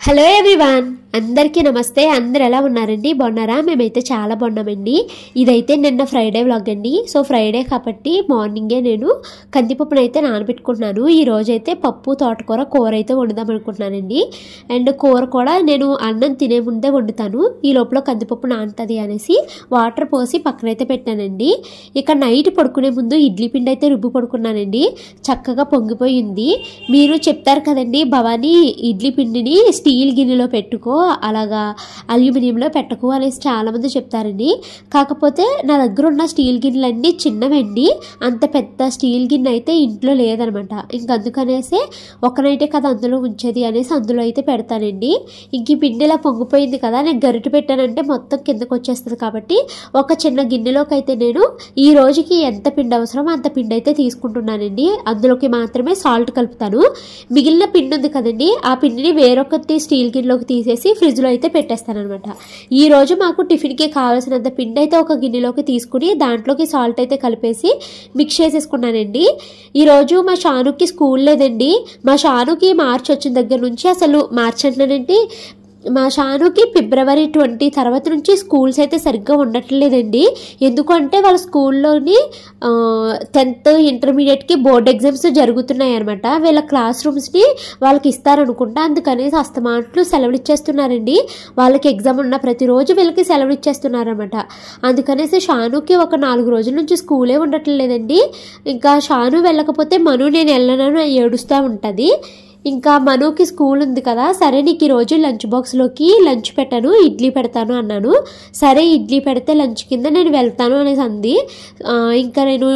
Hello everyone, అందరికీ నమస్తే. అందరు ఎలా ఉన్నారండి? బాగున్నారా? మేమైతే చాలా బాగున్నామండి. ఇదైతే నిన్న ఫ్రైడే వ్లాగ్ అండి. సో ఫ్రైడే కాబట్టి మార్నింగే నేను కందిపప్పును అయితే నానబెట్టుకుంటున్నాను. ఈ రోజైతే పప్పు తోటకూర కూర అయితే వండుదాం అనుకుంటున్నానండి. అండ్ కూర కూడా నేను అన్నం తినే ముందే వండుతాను. ఈ లోపల కందిపప్పు నానుతుంది అనేసి వాటర్ పోసి పక్కనైతే పెట్టానండి. ఇక నైట్ పడుకునే ముందు ఇడ్లీ పిండి అయితే రుబ్బు పడుకున్నానండి. చక్కగా పొంగిపోయింది. మీరు చెప్తారు కదండి, భవానీ ఇడ్లీ పిండిని స్టీల్ గిన్నెలో పెట్టుకో, అలాగా అల్యూమినియంలో పెట్టుకో అనేసి చాలామంది చెప్తారండి. కాకపోతే నా దగ్గర ఉన్న స్టీల్ గిన్నెలన్నీ చిన్నవండి. అంత పెద్ద స్టీల్ గిన్నె అయితే ఇంట్లో లేదనమాట. అందుకనేసి ఒక నైటే కదా అందులో ఉంచేది అనేసి అందులో అయితే పెడతానండి. ఇంక ఈ పిండి ఇలా పొంగిపోయింది కదా, నేను గరిటె పెట్టానంటే మొత్తం కిందకు వచ్చేస్తుంది. కాబట్టి ఒక చిన్న గిన్నెలోకి అయితే నేను ఈ రోజుకి ఎంత పిండి అవసరమో అంత పిండి అయితే తీసుకుంటున్నానండి. అందులోకి మాత్రమే సాల్ట్ కలుపుతాను. మిగిలిన పిండి ఉంది కదండి, ఆ పిండిని వేరొకటి స్టీల్ గిన్నెలోకి తీసేసి ఫ్రిడ్జ్లో అయితే పెట్టేస్తాను అనమాట. ఈ రోజు మాకు టిఫిన్కి కావాల్సినంత పిండి అయితే ఒక గిన్నెలోకి తీసుకుని దాంట్లోకి సాల్ట్ అయితే కలిపేసి మిక్స్ చేసేసుకున్నానండి. ఈరోజు మా షానుకి స్కూల్ లేదండి. మా షానుకి మార్చ్ వచ్చిన దగ్గర నుంచి, అసలు మార్చ్ అంటేనండి మా షానుకి ఫిబ్రవరి 20 తర్వాత నుంచి స్కూల్స్ అయితే సరిగ్గా ఉండట్లేదండి. ఎందుకంటే వాళ్ళ స్కూల్లోని 10th ఇంటర్మీడియట్కి బోర్డ్ ఎగ్జామ్స్ జరుగుతున్నాయి అనమాట. వీళ్ళ క్లాస్ రూమ్స్ని వాళ్ళకి ఇస్తారనుకుంటా. అందుకనేసి అస్తమాట్లు సెలవులు ఇచ్చేస్తున్నారండి. వాళ్ళకి ఎగ్జామ్ ఉన్న ప్రతిరోజు వీళ్ళకి సెలవులు ఇచ్చేస్తున్నారనమాట. అందుకనేసి షానుకి ఒక 4 రోజుల నుంచి స్కూలే ఉండట్లేదండి. ఇంకా షాను వెళ్ళకపోతే మను నేను వెళ్ళనని ఏడుస్తూ ఉంటుంది. ఇంకా మనుకి స్కూల్ ఉంది కదా, సరే నీకు ఈరోజు లంచ్ బాక్స్లోకి లంచ్ పెట్టాను, ఇడ్లీ పెడతాను అన్నాను. సరే ఇడ్లీ పెడితే లంచ్ కింద నేను వెళ్తాను అనేసి అంది. ఇంకా నేను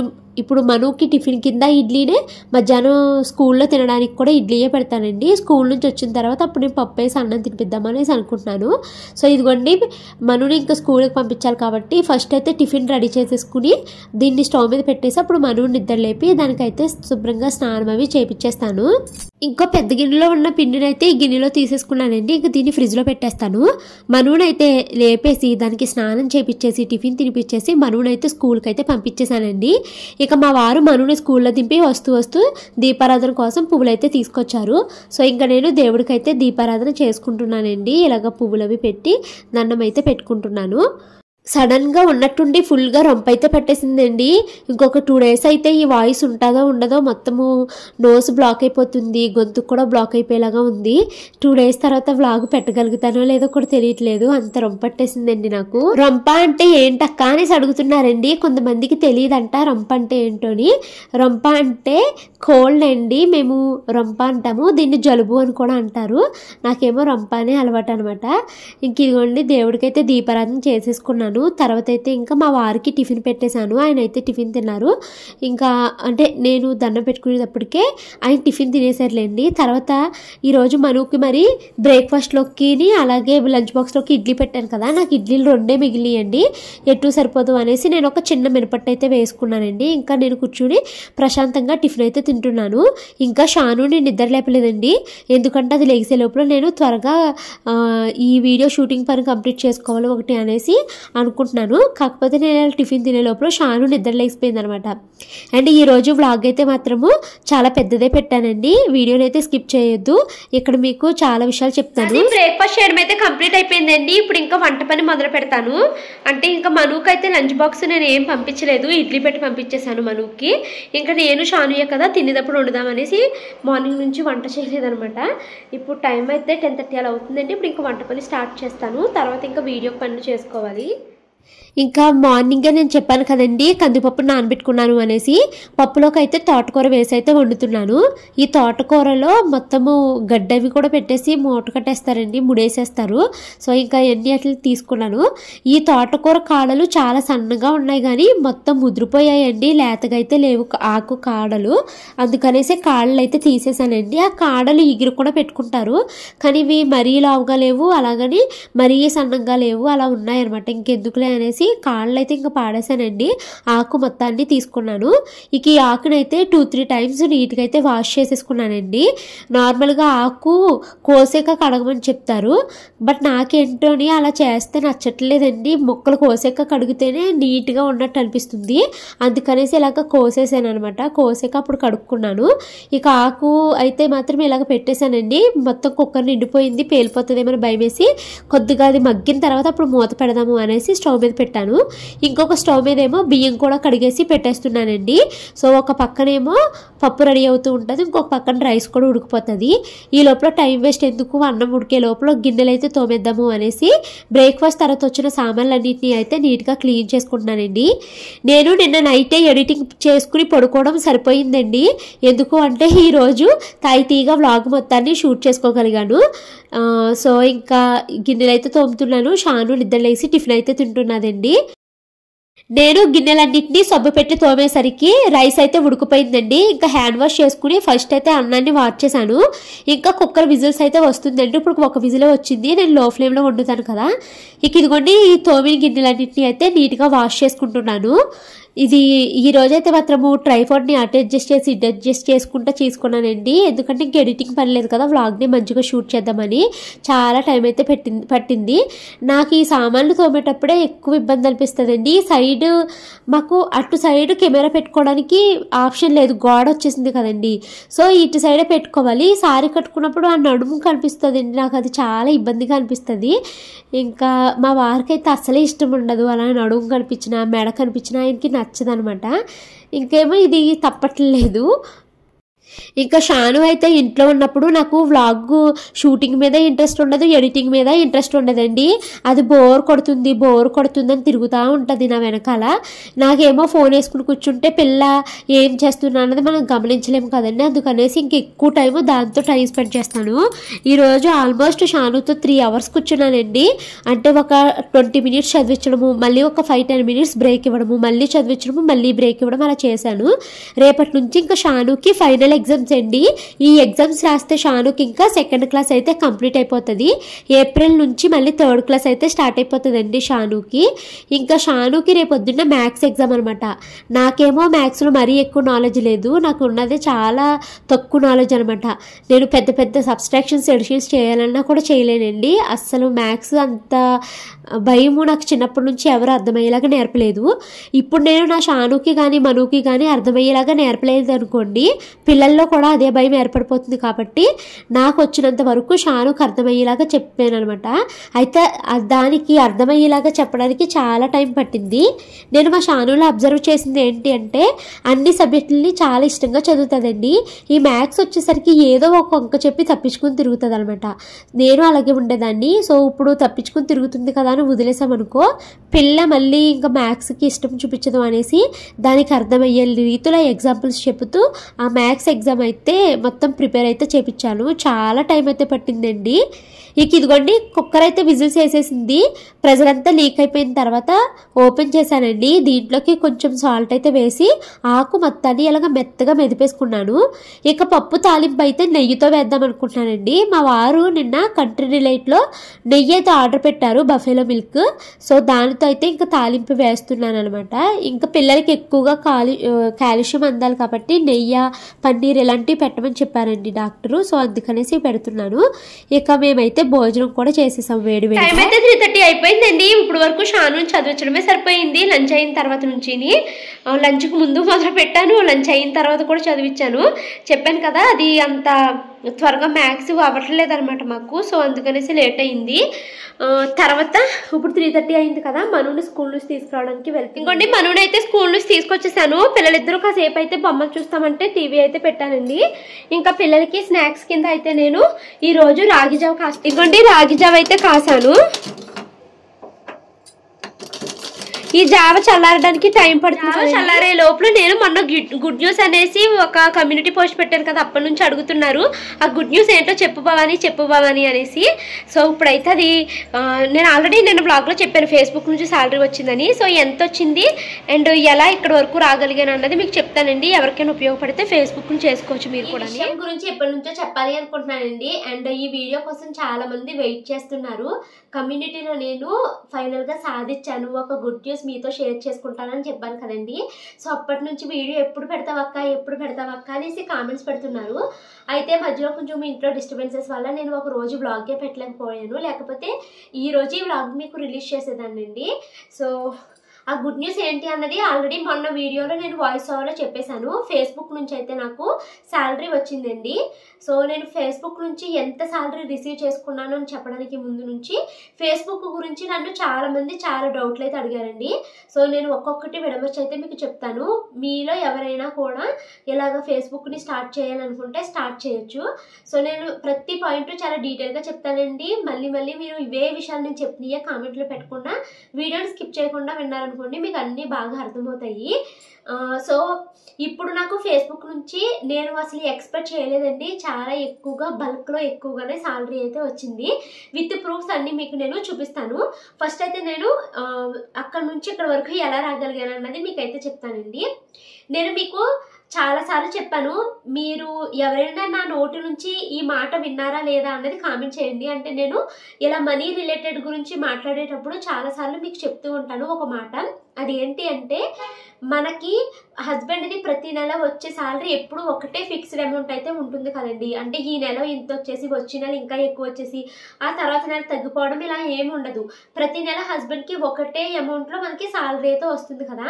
ఇప్పుడు మనుకి టిఫిన్ కింద ఇడ్లీనే, మధ్యాహ్నం స్కూల్లో తినడానికి కూడా ఇడ్లీయే పెడతానండి. స్కూల్ నుంచి వచ్చిన తర్వాత అప్పుడు నేను పప్పు వేసి అన్నం తినిపిద్దామనేసి అనుకుంటున్నాను. సో ఇదిగోండి, మనుని ఇంకా స్కూల్కి పంపించాలి కాబట్టి ఫస్ట్ అయితే టిఫిన్ రెడీ చేసేసుకుని దీన్ని స్టవ్ మీద పెట్టేసి అప్పుడు మనుని నిద్ర లేపి దానికైతే శుభ్రంగా స్నానం అవి చేపించేస్తాను. ఇంకో పెద్ద గిన్నెలో ఉన్న పిండిని అయితే ఈ గిన్నెలో తీసేసుకున్నానండి. ఇంకా దీన్ని ఫ్రిడ్జ్లో పెట్టేస్తాను. మనునైతే లేపేసి దానికి స్నానం చేపించేసి టిఫిన్ తినిపించేసి మనునైతే స్కూల్కి అయితే పంపించేశానండి. ఇక మా వారు మనుని స్కూల్లో దింపి వస్తూ దీపారాధన కోసం పువ్వులు అయితే తీసుకొచ్చారు. సో ఇంకా నేను దేవుడికైతే దీపారాధన చేసుకుంటున్నానండి. ఇలాగ పువ్వులు అవి పెట్టి దండం అయితే పెట్టుకుంటున్నాను. సడన్గా ఉన్నట్టుండి ఫుల్గా రొంప అయితే పట్టేసిందండి. ఇంకొక 2 days అయితే ఈ వాయిస్ ఉంటుందో ఉండదో, మొత్తము నోస్ బ్లాక్ అయిపోతుంది, గొంతు కూడా బ్లాక్ అయిపోయేలాగా ఉంది. 2 days తర్వాత వ్లాగ్ పెట్టగలుగుతానో లేదో కూడా తెలియట్లేదు, అంత రొంప పట్టేసిందండి నాకు. రొంప అంటే ఏంటక్క అనేసి అడుగుతున్నారండి. కొంతమందికి తెలియదంట రొంప అంటే ఏంటోని. రొంప అంటే కోల్డ్ అండి, మేము రొంప అంటాము. దీన్ని జలుబు అని కూడా అంటారు. నాకేమో రొంప అనే అలవాటు అనమాట. ఇంక ఇదిగోండి దేవుడికైతే దీపారాధన చేసేసుకున్నాను. తర్వాత అయితే ఇంకా మా వారికి టిఫిన్ పెట్టేశాను. ఆయన అయితే టిఫిన్ తిన్నారు. ఇంకా అంటే నేను దండం పెట్టుకునేటప్పటికే ఆయన టిఫిన్ తినేసారులేండి. తర్వాత ఈరోజు మనుకి మరి బ్రేక్ఫాస్ట్లోకి అలాగే లంచ్ బాక్స్లోకి ఇడ్లీ పెట్టాను కదా, నాకు ఇడ్లీలు 2 మిగిలియండి. ఎటు సరిపోదు అనేసి నేను ఒక చిన్న మినపట్టు అయితే వేసుకున్నానండి. ఇంకా నేను కూర్చుని ప్రశాంతంగా టిఫిన్ అయితే తింటున్నాను. ఇంకా షానుని నిద్ర లేపలేదండి. ఎందుకంటే అది లెగిసే లోపల నేను త్వరగా ఈ వీడియో షూటింగ్ పని కంప్లీట్ చేసుకోవాలి ఒకటి అనేసి అనుకుంటున్నాను. కాకపోతే నేను టిఫిన్ తినే లోపల షాను నిద్ర లేచిపోయింది అనమాట. అండ్ ఈరోజు వ్లాగ్ అయితే మాత్రము చాలా పెద్దదే పెట్టానండి. వీడియోని అయితే స్కిప్ చేయొద్దు, ఇక్కడ మీకు చాలా విషయాలు చెప్తాను. బ్రేక్ఫాస్ట్ చేయడం అయితే కంప్లీట్ అయిపోయిందండి. ఇప్పుడు ఇంకా వంట పని మొదలు పెడతాను. అంటే ఇంకా మనుకి అయితే లంచ్ బాక్స్ నేను ఏం పంపించలేదు, ఇడ్లీ పెట్టి పంపించేశాను మనుకి. ఇంకా నేను షానుయే కదా తినేటప్పుడు వండుదామనేసి మార్నింగ్ నుంచి వంట చేయలేదనమాట. ఇప్పుడు టైం అయితే 10:30 అలా అవుతుందండి. ఇప్పుడు ఇంకా వంట పని స్టార్ట్ చేస్తాను. తర్వాత ఇంకా వీడియో పనులు చేసుకోవాలి. ఇంకా మార్నింగే నేను చెప్పాను కదండి కందిపప్పు నానబెట్టుకున్నాను అనేసి. పప్పులోకి అయితే తోటకూర వేసి అయితే వండుతున్నాను. ఈ తోటకూరలో మొత్తము గడ్డవి కూడా పెట్టేసి మూట కట్టేస్తారండి, ముడేసేస్తారు. సో ఇంకా ఎన్ని అట్లా తీసుకున్నాను. ఈ తోటకూర కాడలు చాలా సన్నగా ఉన్నాయి కానీ మొత్తం ముదిరిపోయాయండి, లేతగా అయితే లేవు ఆకు కాడలు. అందుకనేసి కాడలు అయితే తీసేసానండి. ఆ కాడలు ఎగిరి కూడా పెట్టుకుంటారు కానీ ఇవి మరీ లావుగా లేవు, అలాగని మరీ సన్నంగా లేవు, అలా ఉన్నాయన్నమాట. ఇంకెందుకులే అనేసి కాళ్ళు అయితే ఇంకా పాడేశానండి. ఆకు మొత్తాన్ని తీసుకున్నాను. ఇక ఈ ఆకునైతే 2-3 టైమ్స్ నీట్గా అయితే వాష్ చేసేసుకున్నానండి. నార్మల్గా ఆకు కోసాక కడగమని చెప్తారు, బట్ నాకేంటోని అలా చేస్తే నచ్చట్లేదండి. మొక్కలు కోసాక కడిగితేనే నీట్గా ఉన్నట్టు అనిపిస్తుంది. అందుకనేసి ఇలాగ కోసేసాను అనమాట. కోసాక అప్పుడు కడుక్కున్నాను. ఇక ఆకు అయితే మాత్రం ఇలాగ పెట్టేశానండి. మొత్తం కుక్కర్ నిండిపోయింది, పేలిపోతుందేమో భయం వేసి కొద్దిగా అది మగ్గిన తర్వాత అప్పుడు మూత పెడదాము అనేసి స్టవ్ మీద పెట్టాను. ఇంకొక స్టవ్ మీద ఏమో బియ్యం కూడా కడిగేసి పెట్టేస్తున్నానండి. సో ఒక పక్కనేమో పప్పు రెడీ అవుతూ ఉంటుంది, ఇంకొక పక్కన రైస్ కూడా ఉడికిపోతుంది. ఈ లోపల టైం వేస్ట్ ఎందుకు, అన్నం ఉడికే లోపల గిన్నెలు అయితే తోమేద్దాము అనేసి బ్రేక్ఫాస్ట్ తర్వాత వచ్చిన సామాన్లన్నింటినీ అయితే నీట్గా క్లీన్ చేసుకుంటున్నానండి. నేను నిన్న నైటే ఎడిటింగ్ చేసుకుని పడుకోవడం సరిపోయిందండి. ఎందుకు అంటే ఈరోజు తాయితీగా వ్లాగ్ మొత్తాన్ని షూట్ చేసుకోగలిగాను. సో ఇంకా గిన్నెలు అయితే తోముతున్నాను. షాను నిద్రలేసి టిఫిన్ అయితే తింటున్నదండి. నేను గిన్నెలన్నింటినీ సబ్బు పెట్టి తోమేసరికి రైస్ అయితే ఉడికిపోయిందండి. ఇంకా హ్యాండ్ వాష్ చేసుకుని ఫస్ట్ అయితే అన్నాన్ని వార్చేసాను. ఇంకా కుక్కర్ విజిల్స్ అయితే వస్తుందండి. ఇప్పుడు ఒక విజిల్ వచ్చింది. నేను లో ఫ్లేమ్లో వండుతాను కదా. ఇక ఇదిగోండి ఈ తోమిన గిన్నెలన్నింటినీ అయితే నీట్గా వాష్ చేసుకుంటున్నాను. ఇది ఈ రోజైతే మాత్రము ట్రైపాడ్ని అడ్జస్ట్ చేసుకుంటూ తీసుకున్నానండి. ఎందుకంటే ఇంక ఎడిటింగ్ పని లేదు కదా, వ్లాగ్ని మంచిగా షూట్ చేద్దామని. చాలా టైం అయితే పట్టింది. నాకు ఈ సామాన్లు తోమేటప్పుడే ఎక్కువ ఇబ్బంది అనిపిస్తుందండి. సైడ్ మాకు అటు సైడ్ కెమెరా పెట్టుకోవడానికి ఆప్షన్ లేదు, గోడ వచ్చేసింది కదండి. సో ఇటు సైడే పెట్టుకోవాలి. సారీ కట్టుకున్నప్పుడు ఆ నడుము కనిపిస్తుందండి. నాకు అది చాలా ఇబ్బందిగా అనిపిస్తుంది. ఇంకా మా వారికి అయితే అసలే ఇష్టం ఉండదు అలా నడుము కనిపించినా మెడ కనిపించినా ఆయనకి నచ్చదనమాట. ఇంకేమో ఇది తప్పట్లేదు. ఇంకా షాను అయితే ఇంట్లో ఉన్నప్పుడు నాకు వ్లాగ్ షూటింగ్ మీద ఇంట్రెస్ట్ ఉండదు, ఎడిటింగ్ మీద ఇంట్రెస్ట్ ఉండదండి. అది బోర్ కొడుతుంది అని తిరుగుతూ ఉంటుంది నా వెనకాల. నాకేమో ఫోన్ వేసుకుని కూర్చుంటే పిల్ల ఏం చేస్తున్నా అన్నది మనం గమనించలేము కదండి. అందుకనేసి ఇంక ఎక్కువ టైము దాంతో టైం స్పెండ్ చేస్తాను. ఈరోజు ఆల్మోస్ట్ షానుతో 3 hours కూర్చున్నానండి. అంటే ఒక 20 minutes చదివించడము, మళ్ళీ ఒక 5-10 minutes బ్రేక్ ఇవ్వడము, మళ్ళీ చదివించడము, మళ్ళీ బ్రేక్ ఇవ్వడం అలా చేశాను. రేపటి నుంచి ఇంకా షానుకి ఫైనల్ ఎగ్జామ్స్ అండి. ఈ ఎగ్జామ్స్ రాస్తే షానుకి ఇంకా 2nd class అయితే కంప్లీట్ అయిపోతుంది. ఏప్రిల్ నుంచి మళ్ళీ 3rd class అయితే స్టార్ట్ అయిపోతుందండి షానుకి. ఇంకా షానుకి రేపు పొద్దున్న మ్యాథ్స్ ఎగ్జామ్ అనమాట. నాకేమో మ్యాథ్స్లో మరీ ఎక్కువ నాలెడ్జ్ లేదు, నాకు ఉన్నదే చాలా తక్కువ నాలెడ్జ్ అనమాట. నేను పెద్ద పెద్ద సబ్స్ట్రాక్షన్స్ ఎడిషన్స్ చేయాలన్నా కూడా చేయలేనండి. అస్సలు మ్యాథ్స్ అంత భయము నాకు చిన్నప్పటి నుంచి ఎవరు అర్థమయ్యేలాగా నేర్పలేదు. ఇప్పుడు నేను నా షానుకి కానీ మనుకి కానీ అర్థమయ్యేలాగా నేర్పలేదు అనుకోండి, పిల్లల్లో కూడా అదే భయం ఏర్పడిపోతుంది. కాబట్టి నాకు వచ్చినంత వరకు షానుకి అర్థమయ్యేలాగా చెప్పాను అనమాట. అయితే దానికి అర్థమయ్యేలాగా చెప్పడానికి చాలా టైం పట్టింది. నేను మా షానులో అబ్జర్వ్ చేసింది ఏంటి అంటే అన్ని సబ్జెక్టులని చాలా ఇష్టంగా చదువుతుందండి. ఈ మ్యాథ్స్ వచ్చేసరికి ఏదో ఒక అంక చెప్పి తప్పించుకుని తిరుగుతుంది అనమాట. నేను అలాగే ఉండేదాన్ని. సో ఇప్పుడు తప్పించుకుని తిరుగుతుంది కదా అని వదిలేసామనుకో, పిల్ల మళ్ళీ ఇంకా మ్యాథ్స్కి ఇష్టం చూపించదు అనేసి దానికి అర్థమయ్యే రీతిలో ఎగ్జాంపుల్స్ చెబుతూ ఆ మ్యాథ్స్ ఎగ్జామ్ అయితే మొత్తం ప్రిపేర్ అయితే చేపించాను. చాలా టైం అయితే పట్టిందండి. ఇక ఇదిగోండి కుక్కర్ అయితే విజిల్స్ వేసేసింది. ప్రెజర్ అంతా లీక్ అయిపోయిన తర్వాత ఓపెన్ చేశానండి. దీంట్లోకి కొంచెం సాల్ట్ అయితే వేసి ఆకు మొత్తాన్ని ఇలాగ మెత్తగా మెదిపేసుకున్నాను. ఇక పప్పు తాలింపు అయితే నెయ్యితో వేద్దాం అనుకుంటున్నానండి. మా వారు నిన్న కంట్రీ డిలైట్లో నెయ్యి అయితే ఆర్డర్ పెట్టారు, బఫెలో మిల్క్. సో దానితో అయితే ఇంకా తాలింపు వేస్తున్నాను అనమాట. ఇంకా పిల్లలకి ఎక్కువగా కాల్షియం అందాలి కాబట్టి నెయ్యి, పన్నీర్ ఇలాంటివి పెట్టమని చెప్పారండి డాక్టరు. సో అందుకనేసి పెడుతున్నాను. ఇక మేమైతే భోజనం కూడా చేసేసాం వేడి వేడి. టైం అయితే 3:30 అయిపోయిందండి. ఇప్పుడు వరకు షాను చదివించడమే సరిపోయింది. లంచ్ అయిన తర్వాత నుంచి లంచ్కి ముందు మొదలు పెట్టాను, లంచ్ అయిన తర్వాత కూడా చదివించాను. చెప్పాను కదా అది అంత త్వరగా మ్యాథ్స్ అవ్వట్లేదు అనమాట మాకు. సో అందుకనేసి లేట్ అయింది. తర్వాత ఇప్పుడు 3:30 అయింది కదా, మనుని స్కూల్ నుంచి తీసుకురావడానికి వెళ్తాను. ఇంకోండి మనుని అయితే స్కూల్ నుంచి తీసుకొచ్చేసాను. పిల్లలిద్దరూ కాసేపు అయితే బొమ్మలు చూస్తామంటే టీవీ అయితే పెట్టానండి. ఇంకా పిల్లలకి స్నాక్స్ కింద అయితే నేను ఈరోజు రాగి జావ కాస్తాను. ఇంకోండి రాగి జావ అయితే కాసాను. ఈ జావ చల్లారడానికి టైం పడుతుంది. చల్లారే లోపల నేను మొన్న గుడ్ న్యూస్ అనేసి ఒక కమ్యూనిటీ పోస్ట్ పెట్టాను కదా, అప్పటి నుంచి అడుగుతున్నారు ఆ గుడ్ న్యూస్ ఏంటో చెప్పు భవాని అనేసి. సో ఇప్పుడైతే అది నేను ఆల్రెడీ నేను బ్లాగ్లో చెప్పాను, ఫేస్బుక్ నుంచి శాలరీ వచ్చిందని. సో ఎంత వచ్చింది అండ్ ఎలా ఇక్కడ వరకు రాగలిగాను అన్నది మీకు చెప్తానండి. ఎవరికైనా ఉపయోగపడితే ఫేస్బుక్ నుంచి చేసుకోవచ్చు మీరు కూడా. ఈ విషయం గురించి ఎప్పటి నుంచో చెప్పాలి అనుకుంటున్నానండి. అండ్ ఈ వీడియో కోసం చాలా మంది వెయిట్ చేస్తున్నారు. కమ్యూనిటీలో నేను ఫైనల్గా సాధించాను, ఒక గుడ్ న్యూస్ మీతో షేర్ చేసుకుంటానని చెప్పాను కదండి. సో అప్పటి నుంచి వీడియో ఎప్పుడు పెడతావక్క అనేసి కామెంట్స్ పెడుతున్నారు. అయితే మధ్యలో కొంచెం మీ ఇంట్లో డిస్టర్బెన్సెస్ వల్ల నేను ఒక రోజు వ్లాగే పెట్టలేకపోయాను, లేకపోతే ఈ రోజు ఈ వ్లాగ్ మీకు రిలీజ్ చేసేదానండి. సో ఆ గుడ్ న్యూస్ ఏంటి అన్నది ఆల్రెడీ మొన్న వీడియోలో నేను వాయిస్ ఓవర్లో చెప్పేశాను. ఫేస్బుక్ నుంచి అయితే నాకు శాలరీ వచ్చిందండి. సో నేను ఫేస్బుక్ నుంచి ఎంత శాలరీ రిసీవ్ చేసుకున్నాను అని చెప్పడానికి ముందు నుంచి ఫేస్బుక్ గురించి నన్ను చాలామంది చాలా డౌట్లు అయితే అడిగారండి. సో నేను ఒక్కొక్కటి విడమర్చి అయితే మీకు చెప్తాను. మీలో ఎవరైనా కూడా ఇలాగ ఫేస్బుక్ని స్టార్ట్ చేయాలనుకుంటే స్టార్ట్ చేయొచ్చు. సో నేను ప్రతి పాయింట్ చాలా డీటెయిల్గా చెప్తానండి. మళ్ళీ మీరు ఇవే విషయాలు నేను చెప్పినయే కామెంట్లో పెట్టకుండా వీడియోని స్కిప్ చేయకుండా విన్నారనుకోండి, మీకు అన్నీ బాగా అర్థమవుతాయి. సో ఇప్పుడు నాకు ఫేస్బుక్ నుంచి నేను అసలు ఎక్స్పెక్ట్ చేయలేదండి, చాలా ఎక్కువగా బల్క్లో ఎక్కువగానే శాలరీ అయితే వచ్చింది. విత్ ప్రూఫ్స్ అన్నీ మీకు నేను చూపిస్తాను. ఫస్ట్ అయితే నేను అక్కడ నుంచి ఇక్కడ వరకు ఎలా రాగలిగాను అన్నది మీకైతే చెప్తానండి. నేను మీకు చాలాసార్లు చెప్పాను, మీరు ఎవరైనా నా నోటి నుంచి ఈ మాట విన్నారా లేదా అన్నది కామెంట్ చేయండి. అంటే నేను ఇలా మనీ రిలేటెడ్ గురించి మాట్లాడేటప్పుడు చాలాసార్లు మీకు చెప్తూ ఉంటాను ఒక మాట. అది ఏంటి అంటే, మనకి హస్బెండ్ది ప్రతి నెల వచ్చే శాలరీ ఎప్పుడు ఒకటే ఫిక్స్డ్ అమౌంట్ అయితే ఉంటుంది కదండి. అంటే ఈ నెల ఇంత వచ్చేసి వచ్చే నెల ఇంకా ఎక్కువ వచ్చేసి ఆ తర్వాత నెల తగ్గిపోవడం ఇలా ఏమి ఉండదు. ప్రతి నెల హస్బెండ్కి ఒకటే అమౌంట్లో మనకి శాలరీ అయితే వస్తుంది కదా.